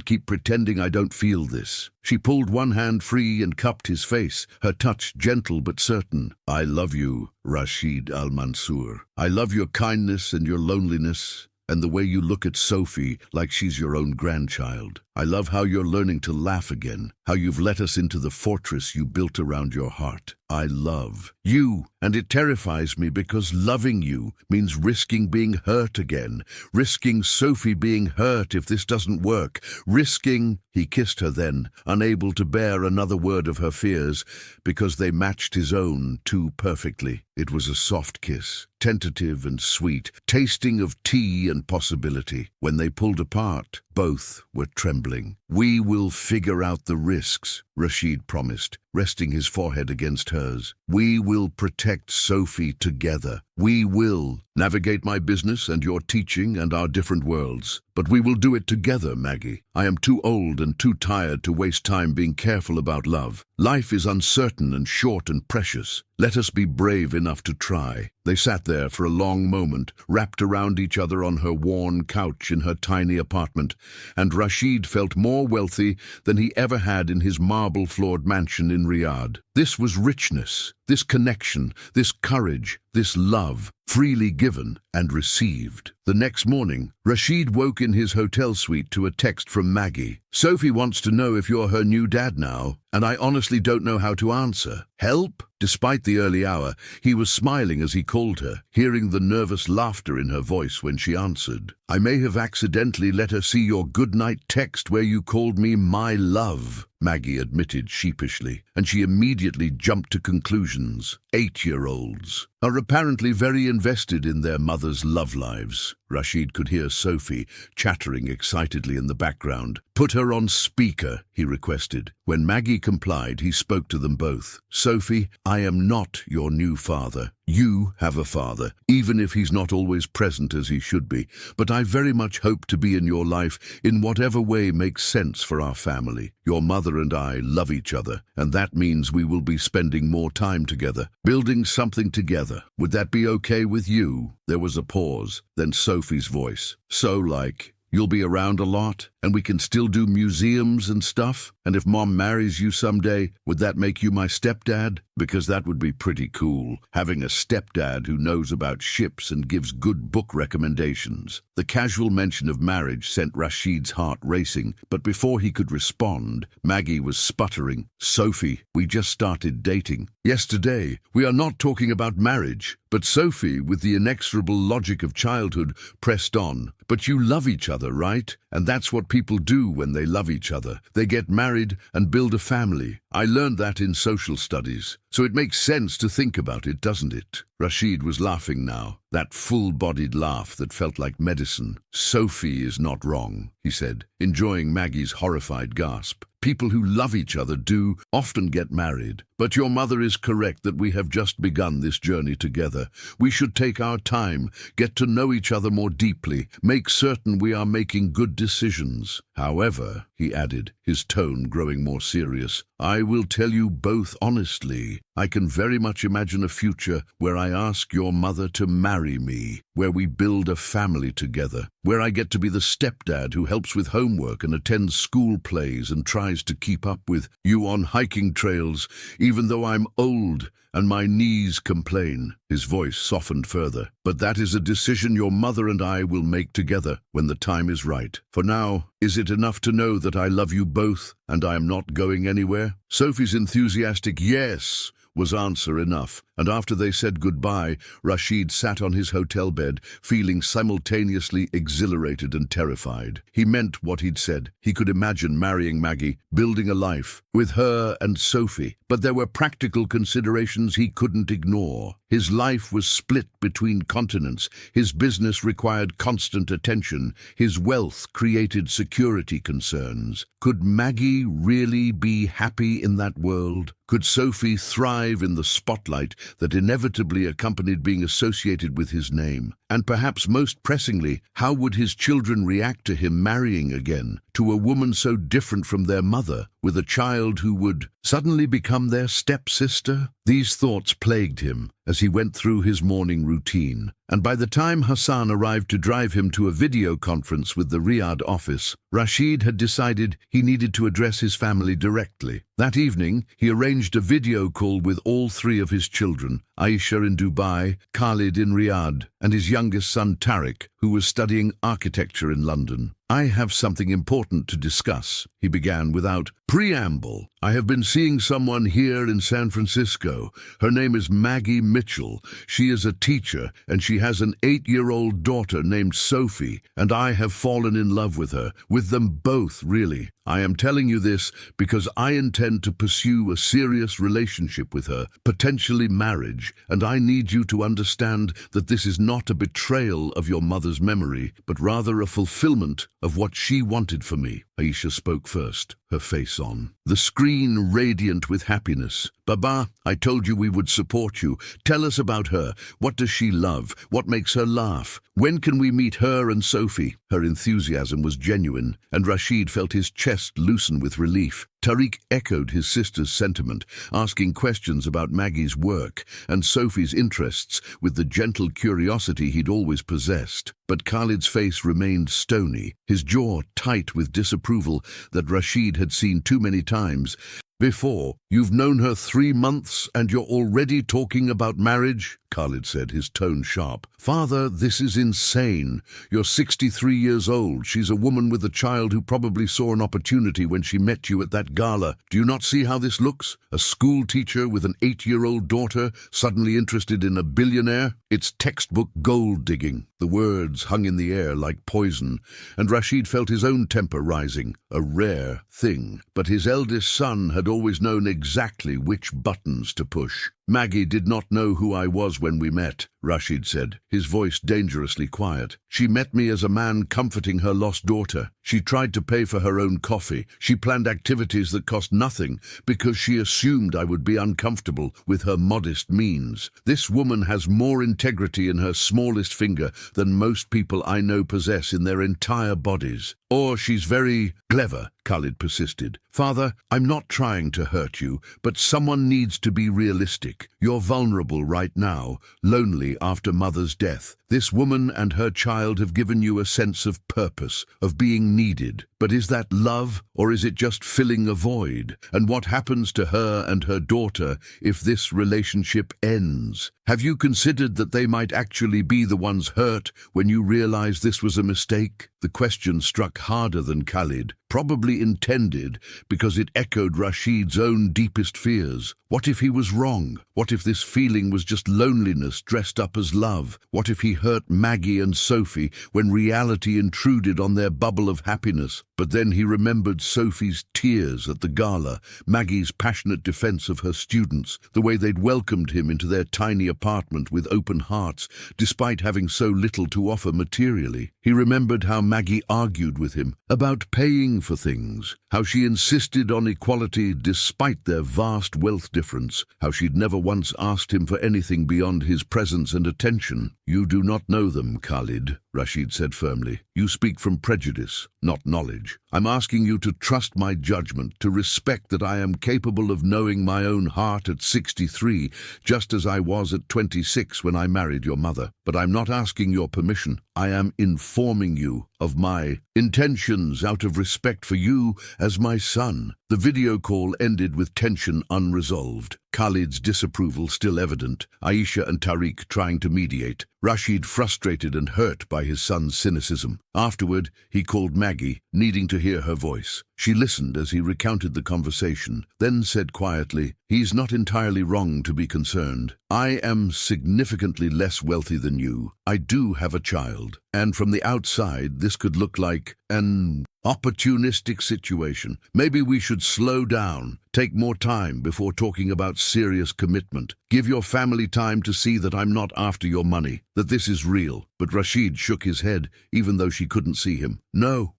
keep pretending I don't feel this. She pulled one hand free and cupped his face, her touch gentle but certain. I love you, Rashid Al-Mansour. I love your kindness and your loneliness, and the way you look at Sophie like she's your own grandchild. I love how you're learning to laugh again, how you've let us into the fortress you built around your heart. I love you, and it terrifies me because loving you means risking being hurt again, risking Sophie being hurt if this doesn't work, risking— He kissed her then, unable to bear another word of her fears, because they matched his own too perfectly. It was a soft kiss, tentative and sweet, tasting of tea and possibility. When they pulled apart, both were trembling. We will figure out the risks, Rashid promised, resting his forehead against hers. We will protect Sophie together. We will navigate my business and your teaching and our different worlds. But we will do it together, Maggie. I am too old and too tired to waste time being careful about love. Life is uncertain and short and precious. Let us be brave enough to try. They sat there for a long moment, wrapped around each other on her worn couch in her tiny apartment, and Rashid felt more wealthy than he ever had in his marble-floored mansion in Riyadh. This was richness, this connection, this courage, this love, freely given and received. The next morning, Rashid woke in his hotel suite to a text from Maggie. Sophie wants to know if you're her new dad now, and I honestly don't know how to answer. Help? Despite the early hour, he was smiling as he called her, hearing the nervous laughter in her voice when she answered. I may have accidentally let her see your goodnight text where you called me my love, Maggie admitted sheepishly, and she immediately jumped to conclusions. 8-year-olds are apparently very invested in their mother's love lives. Rashid could hear Sophie chattering excitedly in the background. Put her on speaker, he requested. When Maggie complied, he spoke to them both. Sophie, I am not your new father. You have a father, even if he's not always present as he should be, but I very much hope to be in your life in whatever way makes sense for our family. Your mother and I love each other, and that means we will be spending more time together, building something together. Would that be okay with you? There was a pause, then Sophie's voice. So like, you'll be around a lot, and we can still do museums and stuff? And if Mom marries you someday, would that make you my stepdad? Because that would be pretty cool, having a stepdad who knows about ships and gives good book recommendations. The casual mention of marriage sent Rashid's heart racing, but before he could respond, Maggie was sputtering. Sophie, we just started dating yesterday. We are not talking about marriage. But Sophie, with the inexorable logic of childhood, pressed on. But you love each other, right? And that's what people do when they love each other. They get married and build a family. I learned that in social studies. So it makes sense to think about it, doesn't it? Rashid was laughing now, that full-bodied laugh that felt like medicine. Sophie is not wrong, he said, enjoying Maggie's horrified gasp. People who love each other do often get married, But your mother is correct that we have just begun this journey together. We should take our time, get to know each other more deeply, make certain we are making good decisions. However, he added, his tone growing more serious, I will tell you both honestly, I can very much imagine a future where I ask your mother to marry me, where we build a family together, where I get to be the stepdad who helps with homework and attends school plays and tries to keep up with you on hiking trails, even though I'm old and my knees complain. His voice softened further. But that is a decision your mother and I will make together when the time is right. For now, is it enough to know that I love you both and I am not going anywhere? Sophie's enthusiastic yes was answer enough, and after they said goodbye, Rashid sat on his hotel bed, feeling simultaneously exhilarated and terrified. He meant what he'd said. He could imagine marrying Maggie, building a life with her and Sophie, but there were practical considerations he couldn't ignore. His life was split between continents, his business required constant attention, his wealth created security concerns. Could Maggie really be happy in that world? Could Sophie thrive in the spotlight that inevitably accompanied being associated with his name? And perhaps most pressingly, how would his children react to him marrying again, to a woman so different from their mother, with a child who would suddenly become their stepsister? These thoughts plagued him as he went through his morning routine, and by the time Hassan arrived to drive him to a video conference with the Riyadh office, Rashid had decided he needed to address his family directly. That evening, he arranged a video call with all three of his children, Aisha in Dubai, Khalid in Riyadh, and his youngest son Tariq, who was studying architecture in London. I have something important to discuss, he began without preamble. I have been seeing someone here in San Francisco. Her name is Maggie Mitchell. She is a teacher, and she has an 8-year-old daughter named Sophie, and I have fallen in love with her, with them both, really. I am telling you this because I intend to pursue a serious relationship with her, potentially marriage, and I need you to understand that this is not a betrayal of your mother's memory, but rather a fulfillment of what she wanted for me. Aisha spoke first, her face on, the screen radiant with happiness. Baba, I told you we would support you. Tell us about her. What does she love? What makes her laugh? When can we meet her and Sophie? Her enthusiasm was genuine, and Rashid felt his chest loosen with relief. Tariq echoed his sister's sentiment, asking questions about Maggie's work and Sophie's interests with the gentle curiosity he'd always possessed. But Khalid's face remained stony, his jaw tight with disapproval that Rashid had seen too many times before. You've known her 3 months and you're already talking about marriage? Khalid said, his tone sharp. Father, this is insane. You're 63 years old. She's a woman with a child who probably saw an opportunity when she met you at that gala. Do you not see how this looks? A school teacher with an 8-year-old daughter suddenly interested in a billionaire? It's textbook gold digging. The words hung in the air like poison, and Rashid felt his own temper rising, a rare thing. But his eldest son had always known exactly which buttons to push. Maggie did not know who I was when we met, Rashid said, his voice dangerously quiet. She met me as a man comforting her lost daughter. She tried to pay for her own coffee. She planned activities that cost nothing because she assumed I would be uncomfortable with her modest means. This woman has more integrity in her smallest finger than most people I know possess in their entire bodies. Or she's very clever, Khalid persisted. Father, I'm not trying to hurt you, but someone needs to be realistic. You're vulnerable right now, lonely after mother's death. This woman and her child have given you a sense of purpose, of being needed. But is that love, or is it just filling a void? And what happens to her and her daughter if this relationship ends? Have you considered that they might actually be the ones hurt when you realize this was a mistake? The question struck harder than Khalid, probably intended because it echoed Rashid's own deepest fears. What if he was wrong? What if this feeling was just loneliness dressed up as love? What if he hurt Maggie and Sophie when reality intruded on their bubble of happiness? But then he remembered Sophie's tears at the gala, Maggie's passionate defense of her students, the way they'd welcomed him into their tiny apartment with open hearts, despite having so little to offer materially. He remembered how Maggie argued with him about paying for things, how she insisted on equality despite their vast wealth difference, how she'd never once asked him for anything beyond his presence and attention. "You do not know them, Khalid," Rashid said firmly. "You speak from prejudice, not knowledge. I'm asking you to trust my judgment, to respect that I am capable of knowing my own heart at 63, just as I was at 26 when I married your mother. But I'm not asking your permission. I am informing you of my intentions out of respect for you as my son." The video call ended with tension unresolved. Khalid's disapproval still evident, Aisha and Tariq trying to mediate, Rashid frustrated and hurt by his son's cynicism. Afterward, he called Maggie, needing to hear her voice. She listened as he recounted the conversation, then said quietly, "He's not entirely wrong to be concerned. I am significantly less wealthy than you. I do have a child, and from the outside this could look like an opportunistic situation. Maybe we should slow down, take more time before talking about serious commitment. Give your family time to see that I'm not after your money, that this is real." But Rashid shook his head, even though she couldn't see him. No,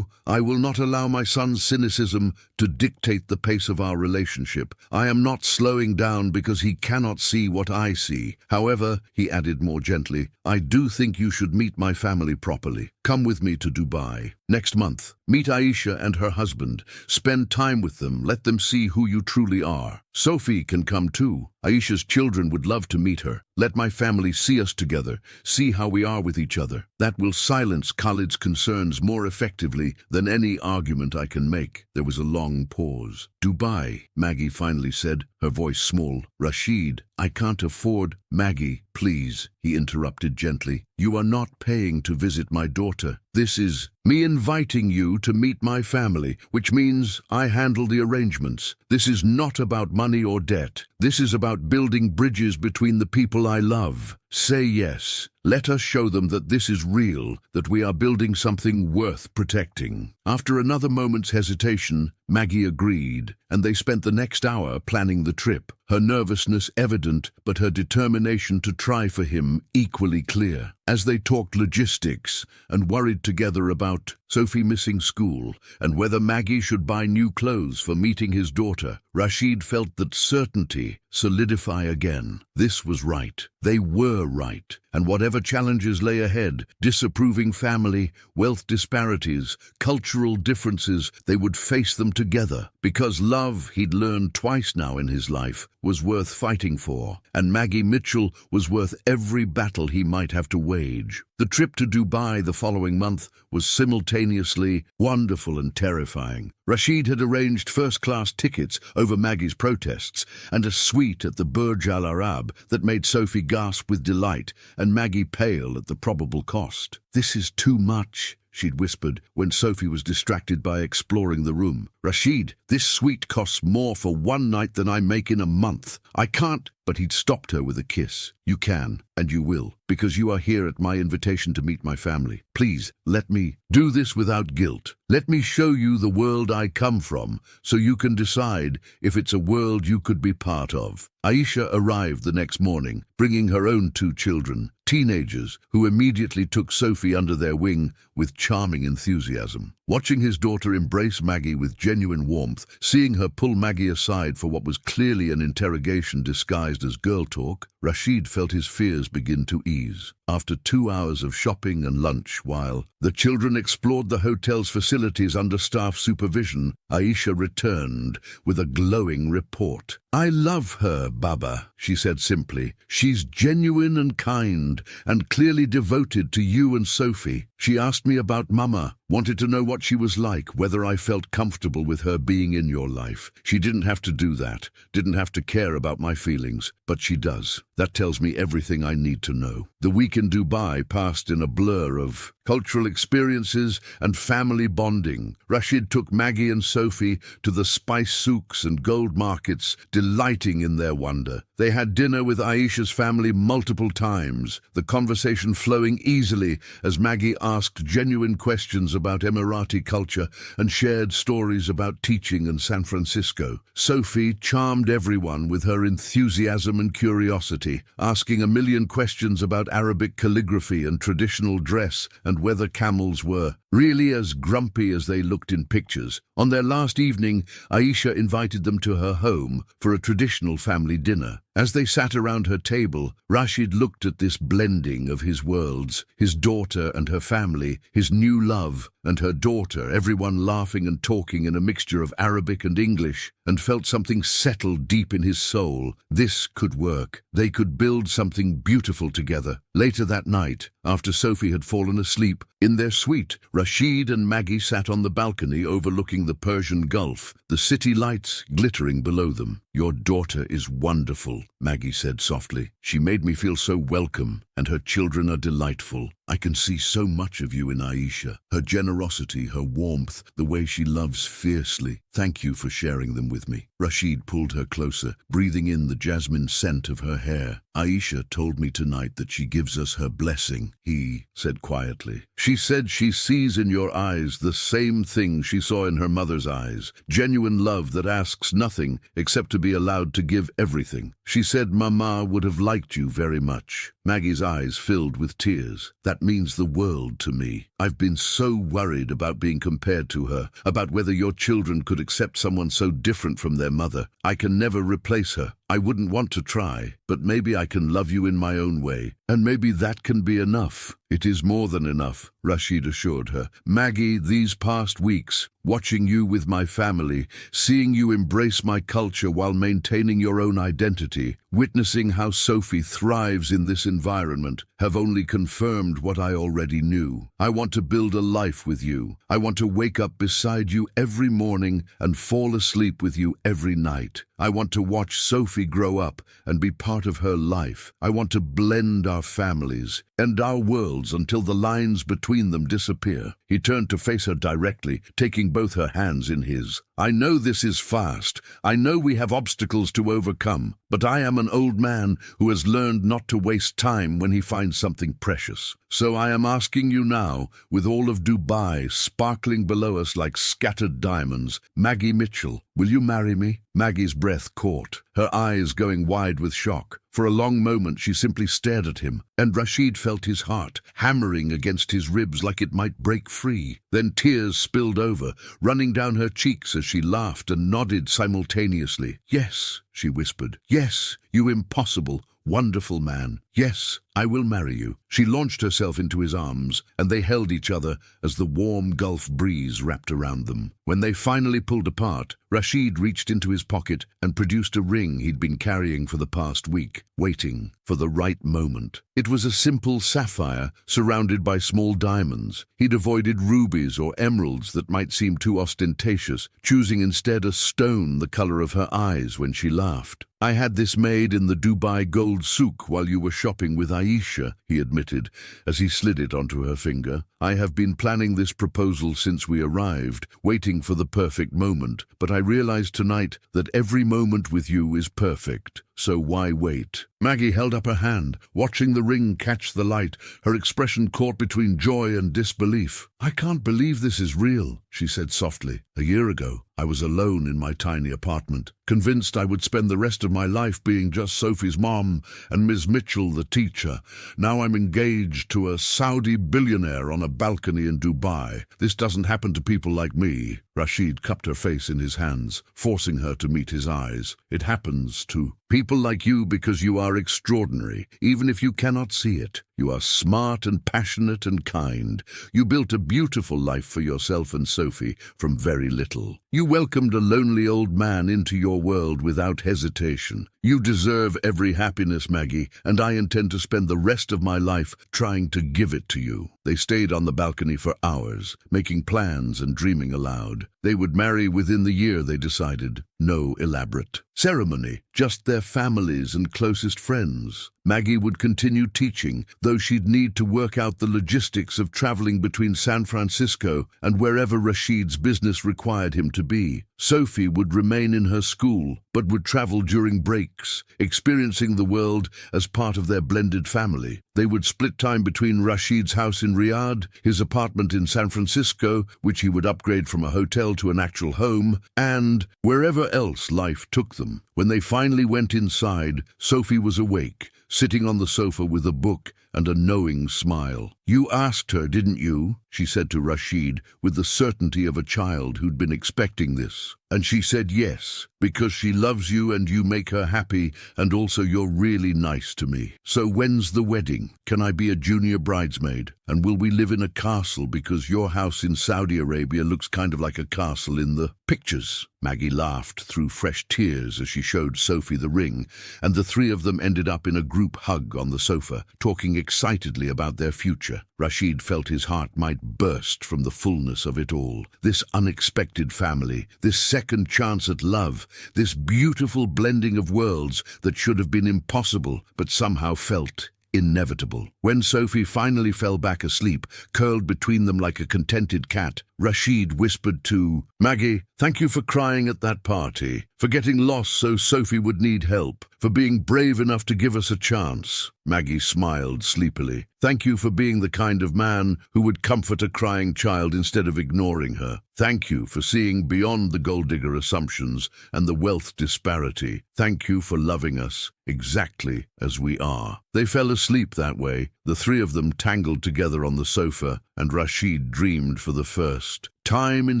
I will not allow my son's cynicism to dictate the pace of our relationship. I am not slowing down because he cannot see what I see. However, he added more gently, I do think you should meet my family properly. Come with me to Dubai next month. Meet Aisha and her husband. Spend time with them. Let them see who you truly are. Sophie can come too. Aisha's children would love to meet her. Let my family see us together, see how we are with each other. That will silence Khalid's concerns more effectively than any argument I can make. There was a long pause. Dubai, Maggie finally said, her voice small. Rashid, I can't afford. Maggie, please, he interrupted gently. You are not paying to visit my daughter. This is me inviting you to meet my family, which means I handle the arrangements. This is not about money or debt. This is about building bridges between the people I love. Say yes. Let us show them that this is real, that we are building something worth protecting. After another moment's hesitation, Maggie agreed, and they spent the next hour planning the trip, her nervousness evident, but her determination to try for him equally clear. As they talked logistics and worried together about Sophie missing school and whether Maggie should buy new clothes for meeting his daughter, Rashid felt that certainty solidify again. This was right. They were right. And whatever challenges lay ahead, disapproving family, wealth disparities, cultural differences, they would face them together. Because love, he'd learned twice now in his life, was worth fighting for, and Maggie Mitchell was worth every battle he might have to wage. The trip to Dubai the following month was simultaneously wonderful and terrifying. Rashid had arranged first-class tickets over Maggie's protests and a suite at the Burj Al Arab that made Sophie gasp with delight and Maggie pale at the probable cost. This is too much, she'd whispered when Sophie was distracted by exploring the room. Rashid, this suite costs more for one night than I make in a month. I can't. But he'd stopped her with a kiss. You can, and you will, because you are here at my invitation to meet my family. Please, let me do this without guilt. Let me show you the world I come from, so you can decide if it's a world you could be part of. Aisha arrived the next morning, bringing her own 2 children, teenagers, who immediately took Sophie under their wing with charming enthusiasm. Watching his daughter embrace Maggie with genuine warmth, seeing her pull Maggie aside for what was clearly an interrogation disguised as girl talk, Rashid felt his fears begin to ease. After 2 hours of shopping and lunch, while the children explored the hotel's facilities under staff supervision, Aisha returned with a glowing report. I love her, Baba, she said simply. She's genuine and kind, and clearly devoted to you and Sophie. She asked me about Mama, wanted to know what she was like, whether I felt comfortable with her being in your life. She didn't have to do that, didn't have to care about my feelings, but she does. That tells me everything I need to know. The week in Dubai passed in a blur of cultural experiences and family bonding. Rashid took Maggie and Sophie to the spice souks and gold markets, delighting in their wonder. They had dinner with Aisha's family multiple times, the conversation flowing easily as Maggie asked genuine questions about about Emirati culture and shared stories about teaching in San Francisco. Sophie charmed everyone with her enthusiasm and curiosity, asking a million questions about Arabic calligraphy and traditional dress and whether camels were really as grumpy as they looked in pictures. On their last evening, Aisha invited them to her home for a traditional family dinner. As they sat around her table, Rashid looked at this blending of his worlds, his daughter and her family, his new love and her daughter, everyone laughing and talking in a mixture of Arabic and English, and felt something settle deep in his soul. This could work. They could build something beautiful together. Later that night, after Sophie had fallen asleep, in their suite, Rashid and Maggie sat on the balcony overlooking the Persian Gulf, the city lights glittering below them. "Your daughter is wonderful," Maggie said softly. "She made me feel so welcome, and her children are delightful. I can see so much of you in Aisha. Her generosity, her warmth, the way she loves fiercely. Thank you for sharing them with me." Rashid pulled her closer, breathing in the jasmine scent of her hair. "Aisha told me tonight that she gives us her blessing," he said quietly. "She said she sees in your eyes the same thing she saw in her mother's eyes, genuine love that asks nothing except to be allowed to give everything. She said Mama would have liked you very much." Maggie's eyes filled with tears. "That means the world to me. I've been so worried about being compared to her, about whether your children could accept someone so different from their mother. I can never replace her. I wouldn't want to try, but maybe I can love you in my own way, and maybe that can be enough." "It is more than enough," Rashid assured her. "Maggie, these past weeks, watching you with my family, seeing you embrace my culture while maintaining your own identity, witnessing how Sophie thrives in this environment, have only confirmed what I already knew. I want to build a life with you. I want to wake up beside you every morning and fall asleep with you every night. I want to watch Sophie grow up and be part of her life. I want to blend our families and our worlds until the lines between them disappear." He turned to face her directly, taking both her hands in his. "I know this is fast. I know we have obstacles to overcome, but I am an old man who has learned not to waste time when he finds something precious. So I am asking you now, with all of Dubai sparkling below us like scattered diamonds, Maggie Mitchell, will you marry me?" Maggie's breath caught, her eyes going wide with shock. For a long moment she simply stared at him, and Rashid felt his heart hammering against his ribs like it might break free. Then tears spilled over, running down her cheeks as she laughed and nodded simultaneously. "Yes," she whispered. "Yes, you impossible, wonderful man. Yes, I will marry you." She launched herself into his arms, and they held each other as the warm Gulf breeze wrapped around them. When they finally pulled apart, Rashid reached into his pocket and produced a ring he'd been carrying for the past week, waiting for the right moment. It was a simple sapphire surrounded by small diamonds. He'd avoided rubies or emeralds that might seem too ostentatious, choosing instead a stone the color of her eyes when she laughed. "I had this made in the Dubai Gold Souk while you were shopping with Aisha," he admitted, as he slid it onto her finger. "I have been planning this proposal since we arrived, waiting for the perfect moment, but I realized tonight that every moment with you is perfect, so why wait?" Maggie held up her hand, watching the ring catch the light, her expression caught between joy and disbelief. "I can't believe this is real," she said softly. "A year ago, I was alone in my tiny apartment, convinced I would spend the rest of my life being just Sophie's mom and Ms. Mitchell the teacher. Now I'm engaged to a Saudi billionaire on a balcony in Dubai. This doesn't happen to people like me." Rashid cupped her face in his hands, forcing her to meet his eyes. "It happens to people like you because you are extraordinary, even if you cannot see it. You are smart and passionate and kind. You built a beautiful life for yourself and Sophie from very little. You welcomed a lonely old man into your world without hesitation. You deserve every happiness, Maggie, and I intend to spend the rest of my life trying to give it to you." They stayed on the balcony for hours, making plans and dreaming aloud. They would marry within the year, they decided. No elaborate ceremony, just their families and closest friends. Maggie would continue teaching, though she'd need to work out the logistics of traveling between San Francisco and wherever Rashid's business required him to be. Sophie would remain in her school, but would travel during breaks, experiencing the world as part of their blended family. They would split time between Rashid's house in Riyadh, his apartment in San Francisco, which he would upgrade from a hotel to an actual home, and wherever else life took them. When they finally went inside, Sophie was awake, sitting on the sofa with a book and a knowing smile. "You asked her, didn't you?" she said to Rashid, with the certainty of a child who'd been expecting this. "And she said yes, because she loves you and you make her happy, and also you're really nice to me. So when's the wedding? Can I be a junior bridesmaid? And will we live in a castle, because your house in Saudi Arabia looks kind of like a castle in the pictures?" Maggie laughed through fresh tears as she showed Sophie the ring, and the three of them ended up in a group hug on the sofa, talking excitedly about their future. Rashid felt his heart might burst from the fullness of it all. This unexpected family, this second chance at love, this beautiful blending of worlds that should have been impossible but somehow felt inevitable. When Sophie finally fell back asleep, curled between them like a contented cat, Rashid whispered to Maggie, "Thank you for crying at that party, for getting lost so Sophie would need help, for being brave enough to give us a chance." Maggie smiled sleepily. "Thank you for being the kind of man who would comfort a crying child instead of ignoring her. Thank you for seeing beyond the gold-digger assumptions and the wealth disparity. Thank you for loving us exactly as we are." They fell asleep that way, the three of them tangled together on the sofa, and Rashid dreamed for the first time in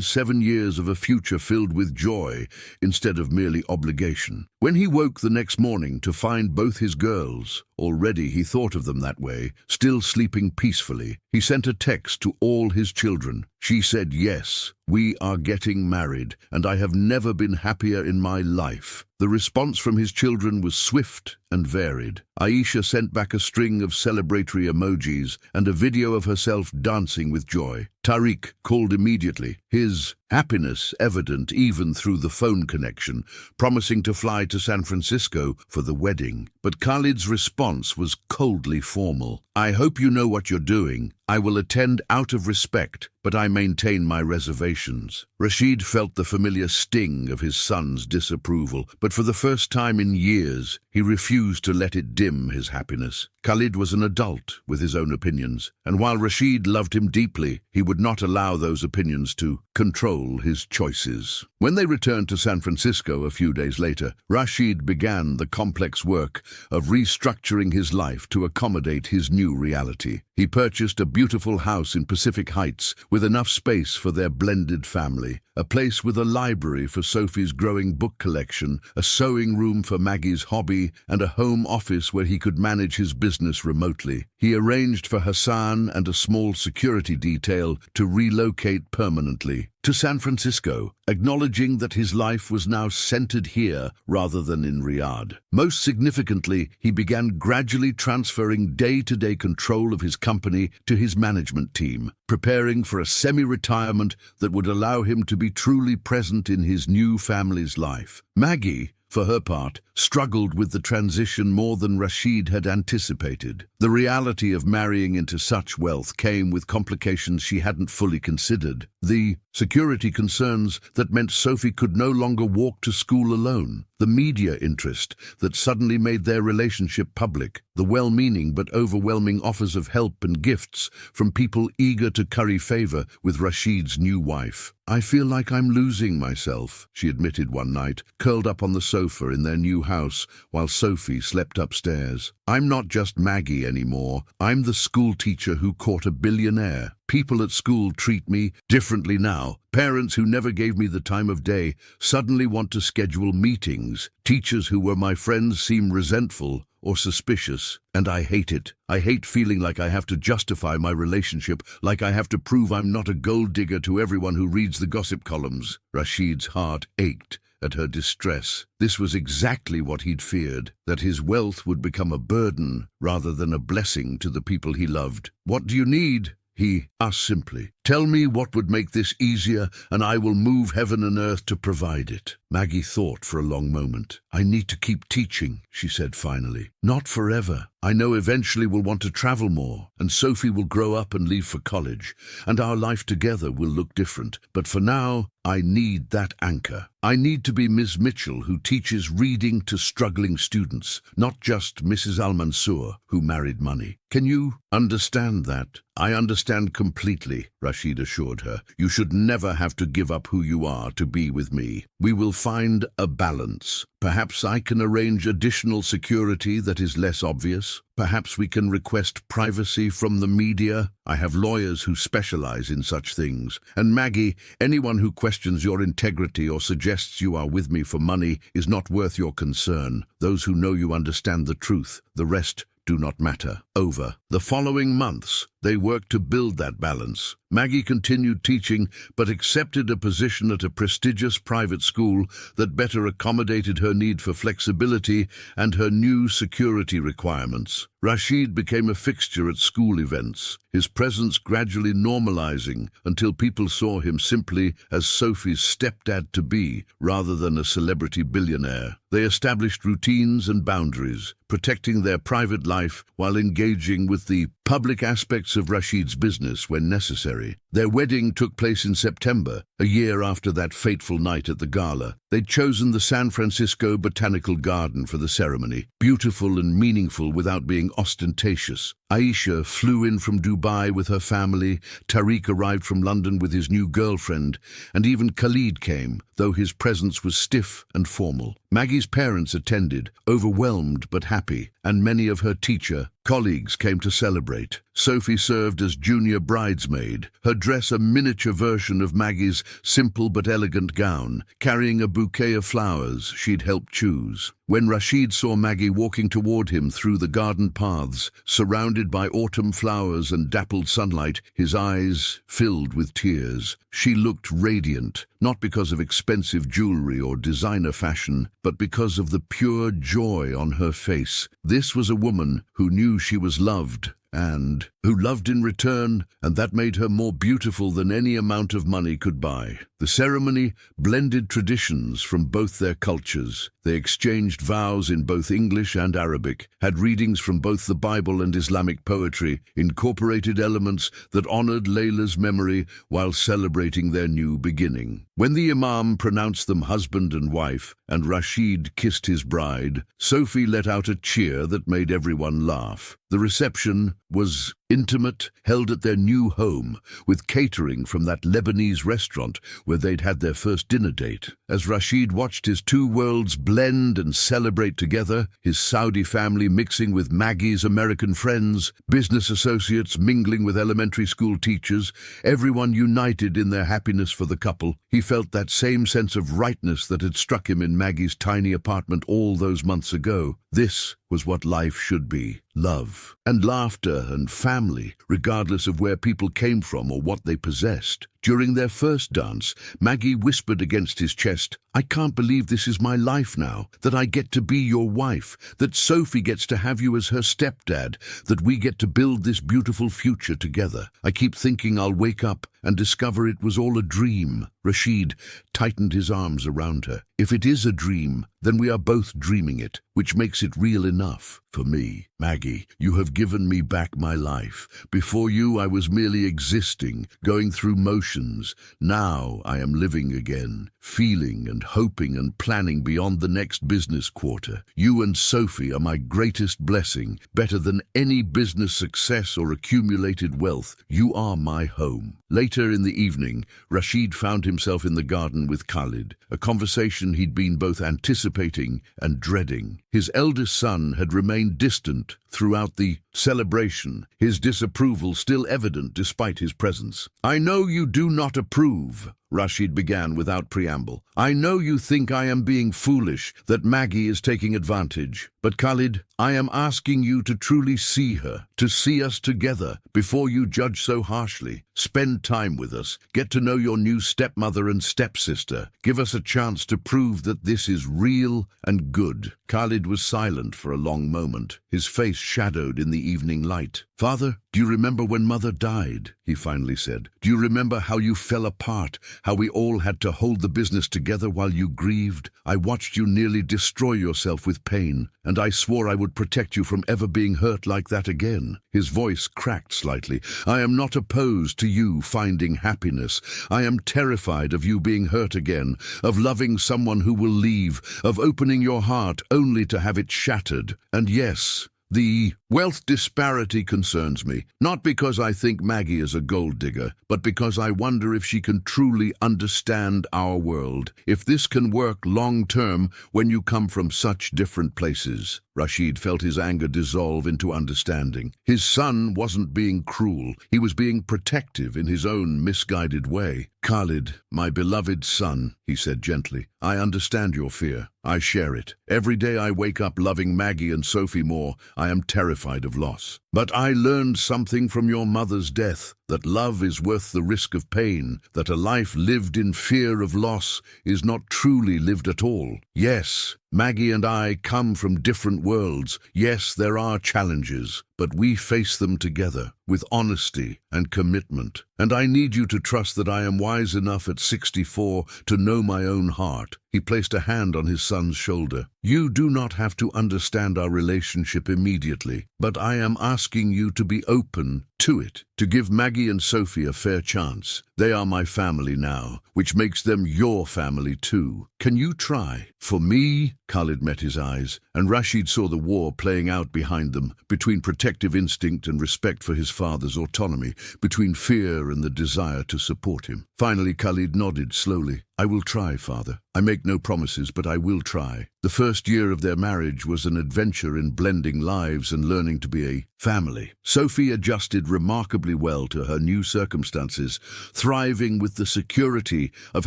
7 years of a future filled with joy instead of merely obligation. When he woke the next morning to find both his girls, already he thought of them that way, still sleeping peacefully, he sent a text to all his children. She said, "Yes, we are getting married, and I have never been happier in my life." The response from his children was swift and varied. Aisha sent back a string of celebratory emojis and a video of herself dancing with joy. Tariq called immediately, his happiness evident even through the phone connection, promising to fly to San Francisco for the wedding. But Khalid's response was coldly formal. "I hope you know what you're doing. I will attend out of respect, but I maintain my reservations." Rashid felt the familiar sting of his son's disapproval, but for the first time in years, he refused to let it dim his happiness. Khalid was an adult with his own opinions, and while Rashid loved him deeply, he would not allow those opinions to control his choices. When they returned to San Francisco a few days later, Rashid began the complex work of restructuring his life to accommodate his new reality. He purchased a beautiful house in Pacific Heights with enough space for their blended family, a place with a library for Sophie's growing book collection, a sewing room for Maggie's hobby, and a home office where he could manage his business remotely. He arranged for Hassan and a small security detail to relocate permanently to San Francisco, acknowledging that his life was now centered here rather than in Riyadh. Most significantly, he began gradually transferring day-to-day control of his company to his management team, preparing for a semi-retirement that would allow him to be truly present in his new family's life. Maggie, for her part, struggled with the transition more than Rashid had anticipated. The reality of marrying into such wealth came with complications she hadn't fully considered. The security concerns that meant Sophie could no longer walk to school alone. The media interest that suddenly made their relationship public. The well-meaning but overwhelming offers of help and gifts from people eager to curry favor with Rashid's new wife. "I feel like I'm losing myself," she admitted one night, curled up on the sofa in their new house while Sophie slept upstairs. "I'm not just Maggie anymore. I'm the school teacher who caught a billionaire. People at school treat me differently now. Parents who never gave me the time of day suddenly want to schedule meetings. Teachers who were my friends seem resentful or suspicious, and I hate it. I hate feeling like I have to justify my relationship, like I have to prove I'm not a gold digger to everyone who reads the gossip columns." Rashid's heart ached at her distress. This was exactly what he'd feared, that his wealth would become a burden rather than a blessing to the people he loved. "What do you need?" he asked simply. Tell me what would make this easier, and I will move heaven and earth to provide it." Maggie thought for a long moment. "I need to keep teaching," she said finally. "Not forever. I know eventually we'll want to travel more, and Sophie will grow up and leave for college, and our life together will look different. But for now, I need that anchor. I need to be Ms. Mitchell, who teaches reading to struggling students, not just Mrs. Al-Mansour, who married money. Can you understand that?" "I understand completely," Rashid assured her. "You should never have to give up who you are to be with me. We will find a balance. Perhaps I can arrange additional security that is less obvious. Perhaps we can request privacy from the media. I have lawyers who specialize in such things. And Maggie, anyone who questions your integrity or suggests you are with me for money is not worth your concern. Those who know you understand the truth. The rest do not matter." Over the following months, they worked to build that balance. Maggie continued teaching, but accepted a position at a prestigious private school that better accommodated her need for flexibility and her new security requirements. Rashid became a fixture at school events, his presence gradually normalizing until people saw him simply as Sophie's stepdad-to-be rather than a celebrity billionaire. They established routines and boundaries, protecting their private life while engaging with the public aspects of Rashid's business when necessary. Their wedding took place in September, a year after that fateful night at the gala. They'd chosen the San Francisco Botanical Garden for the ceremony, beautiful and meaningful without being ostentatious. Aisha flew in from Dubai with her family, Tariq arrived from London with his new girlfriend, and even Khalid came, though his presence was stiff and formal. Maggie's parents attended, overwhelmed but happy, and many of her teacher colleagues came to celebrate. Sophie served as junior bridesmaid, her dress a miniature version of Maggie's simple but elegant gown, carrying a bouquet of flowers she'd helped choose. When Rashid saw Maggie walking toward him through the garden paths, surrounded by autumn flowers and dappled sunlight, his eyes filled with tears. She looked radiant, not because of expensive jewelry or designer fashion, but because of the pure joy on her face. This was a woman who knew she was loved, and who loved in return, and that made her more beautiful than any amount of money could buy. The ceremony blended traditions from both their cultures. They exchanged vows in both English and Arabic, had readings from both the Bible and Islamic poetry, incorporated elements that honored Layla's memory while celebrating their new beginning. When the Imam pronounced them husband and wife, and Rashid kissed his bride, Sophie let out a cheer that made everyone laugh. The reception was intimate, held at their new home, with catering from that Lebanese restaurant where they'd had their first dinner date. As Rashid watched his two worlds blend and celebrate together, his Saudi family mixing with Maggie's American friends, business associates mingling with elementary school teachers, everyone united in their happiness for the couple, he felt that same sense of rightness that had struck him in Maggie's tiny apartment all those months ago. This was what life should be. Love and laughter and family, regardless of where people came from or what they possessed. During their first dance, Maggie whispered against his chest, "I can't believe this is my life now, that I get to be your wife, that Sophie gets to have you as her stepdad, that we get to build this beautiful future together. I keep thinking I'll wake up and discover it was all a dream." Rashid tightened his arms around her. "If it is a dream, then we are both dreaming it, which makes it real enough for me. Maggie, you have given me back my life. Before you, I was merely existing, going through motions. Now I am living again, feeling and hoping and planning beyond the next business quarter. You and Sophie are my greatest blessing, better than any business success or accumulated wealth. You are my home." Later in the evening, Rashid found himself in the garden with Khalid, a conversation he'd been both anticipating and dreading. His eldest son had remained distant throughout the celebration, his disapproval still evident despite his presence. "I know you do not approve," Rashid began without preamble. "I know you think I am being foolish, that Maggie is taking advantage. But Khalid, I am asking you to truly see her, to see us together, before you judge so harshly. Spend time with us, get to know your new stepmother and stepsister. Give us a chance to prove that this is real and good." Khalid was silent for a long moment, his face shadowed in the evening light. "Father, do you remember when Mother died?" he finally said. "Do you remember how you fell apart, how we all had to hold the business together while you grieved? I watched you nearly destroy yourself with pain, and I swore I would protect you from ever being hurt like that again." His voice cracked slightly. "I am not opposed to you finding happiness. I am terrified of you being hurt again, of loving someone who will leave, of opening your heart only to have it shattered. And yes, the wealth disparity concerns me, not because I think Maggie is a gold digger, but because I wonder if she can truly understand our world, if this can work long term when you come from such different places." Rashid felt his anger dissolve into understanding. His son wasn't being cruel. He was being protective in his own misguided way. "Khalid, my beloved son," he said gently, "I understand your fear. I share it. Every day I wake up loving Maggie and Sophie more, I am terrified of loss. But I learned something from your mother's death, that love is worth the risk of pain, that a life lived in fear of loss is not truly lived at all. Yes, Maggie and I come from different worlds. Yes, there are challenges, but we face them together with honesty and commitment. And I need you to trust that I am wise enough at 64 to know my own heart." He placed a hand on his son's shoulder. "You do not have to understand our relationship immediately, but I am asking you to be open to it, to give Maggie and Sophie a fair chance. They are my family now, which makes them your family too. Can you try? For me?" Khalid met his eyes, and Rashid saw the war playing out behind them, between protective instinct and respect for his father's autonomy, between fear and the desire to support him. Finally, Khalid nodded slowly. "I will try, Father. I make no promises, but I will try." The first year of their marriage was an adventure in blending lives and learning to be a family. Sophie adjusted remarkably well to her new circumstances, thriving with the security of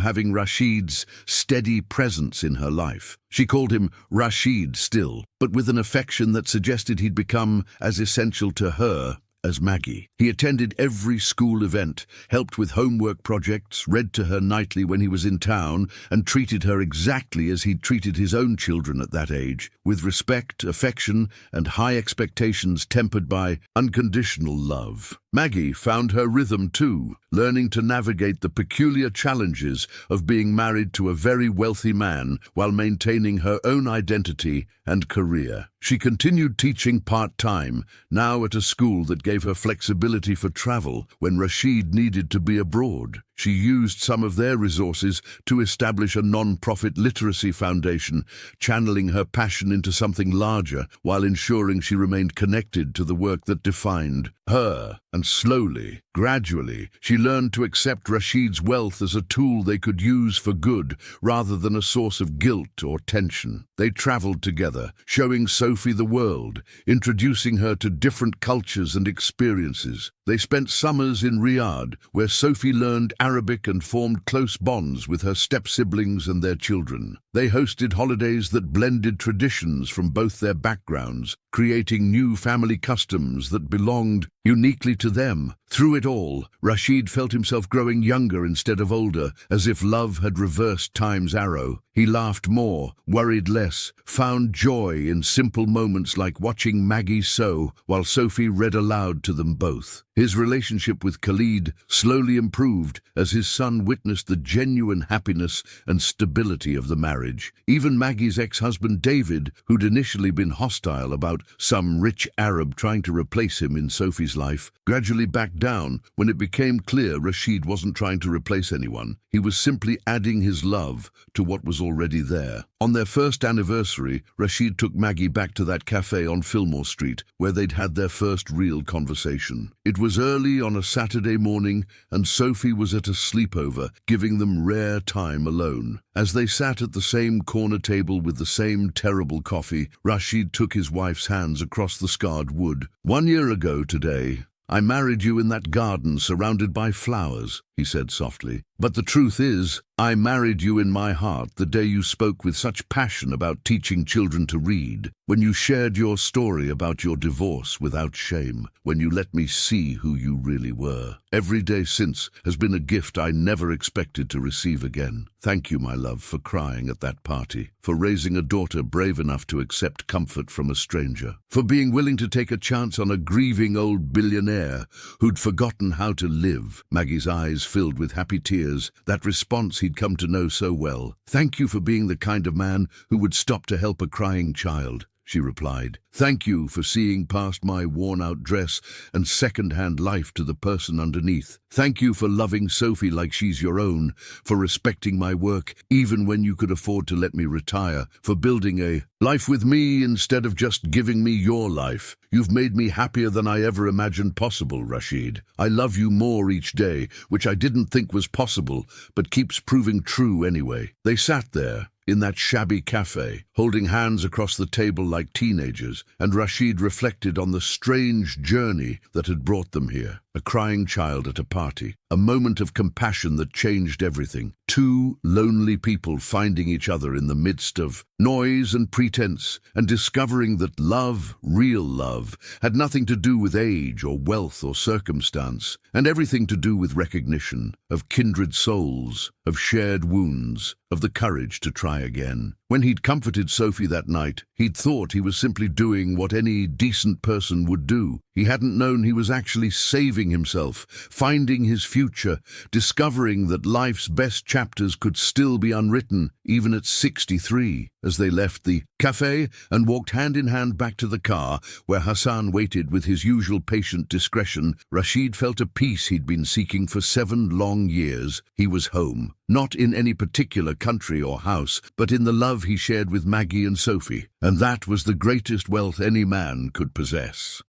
having Rashid's steady presence in her life. She called him Rashid still, but with an affection that suggested he'd become as essential to her as Maggie. He attended every school event, helped with homework projects, read to her nightly when he was in town, and treated her exactly as he'd treated his own children at that age, with respect, affection, and high expectations tempered by unconditional love. Maggie found her rhythm too, learning to navigate the peculiar challenges of being married to a very wealthy man while maintaining her own identity and career. She continued teaching part-time, now at a school that gave her flexibility for travel when Rashid needed to be abroad. She used some of their resources to establish a non-profit literacy foundation, channeling her passion into something larger while ensuring she remained connected to the work that defined her. And slowly, gradually, she learned to accept Rashid's wealth as a tool they could use for good rather than a source of guilt or tension. They traveled together, showing Sophie the world, introducing her to different cultures and experiences. They spent summers in Riyadh, where Sophie learned Arabic and formed close bonds with her step-siblings and their children. They hosted holidays that blended traditions from both their backgrounds, creating new family customs that belonged uniquely to them. Through it all, Rashid felt himself growing younger instead of older, as if love had reversed time's arrow. He laughed more, worried less, found joy in simple moments like watching Maggie sew while Sophie read aloud to them both. His relationship with Khalid slowly improved as his son witnessed the genuine happiness and stability of the marriage. Even Maggie's ex-husband David, who'd initially been hostile about some rich Arab trying to replace him in Sophie's life, gradually backed down when it became clear Rashid wasn't trying to replace anyone. He was simply adding his love to what was already there. On their first anniversary, Rashid took Maggie back to that cafe on Fillmore Street, where they'd had their first real conversation. It was early on a Saturday morning, and Sophie was at a sleepover, giving them rare time alone. As they sat at the same corner table with the same terrible coffee, Rashid took his wife's hands across the scarred wood. "1 year ago today, I married you in that garden surrounded by flowers," he said softly. But the truth is, I married you in my heart the day you spoke with such passion about teaching children to read, when you shared your story about your divorce without shame, when you let me see who you really were. Every day since has been a gift I never expected to receive again. Thank you, my love, for crying at that party, for raising a daughter brave enough to accept comfort from a stranger, for being willing to take a chance on a grieving old billionaire who'd forgotten how to live. Maggie's eyes filled with happy tears, that response he'd come to know so well. Thank you for being the kind of man who would stop to help a crying child, she replied. Thank you for seeing past my worn-out dress and second-hand life to the person underneath. Thank you for loving Sophie like she's your own, for respecting my work even when you could afford to let me retire, for building a life with me instead of just giving me your life. You've made me happier than I ever imagined possible, Rashid. I love you more each day, which I didn't think was possible, but keeps proving true anyway. They sat there, in that shabby cafe, holding hands across the table like teenagers, and Rashid reflected on the strange journey that had brought them here. A crying child at a party, a moment of compassion that changed everything. Two lonely people finding each other in the midst of noise and pretense, and discovering that love, real love, had nothing to do with age or wealth or circumstance, and everything to do with recognition, of kindred souls, of shared wounds, of the courage to try again. When he'd comforted Sophie that night, he'd thought he was simply doing what any decent person would do. He hadn't known he was actually saving himself, finding his future, discovering that life's best chapters could still be unwritten, even at 63. As they left the cafe and walked hand in hand back to the car, where Hassan waited with his usual patient discretion, Rashid felt a peace he'd been seeking for 7 long years. He was home, not in any particular country or house, but in the love he shared with Maggie and Sophie, and that was the greatest wealth any man could possess.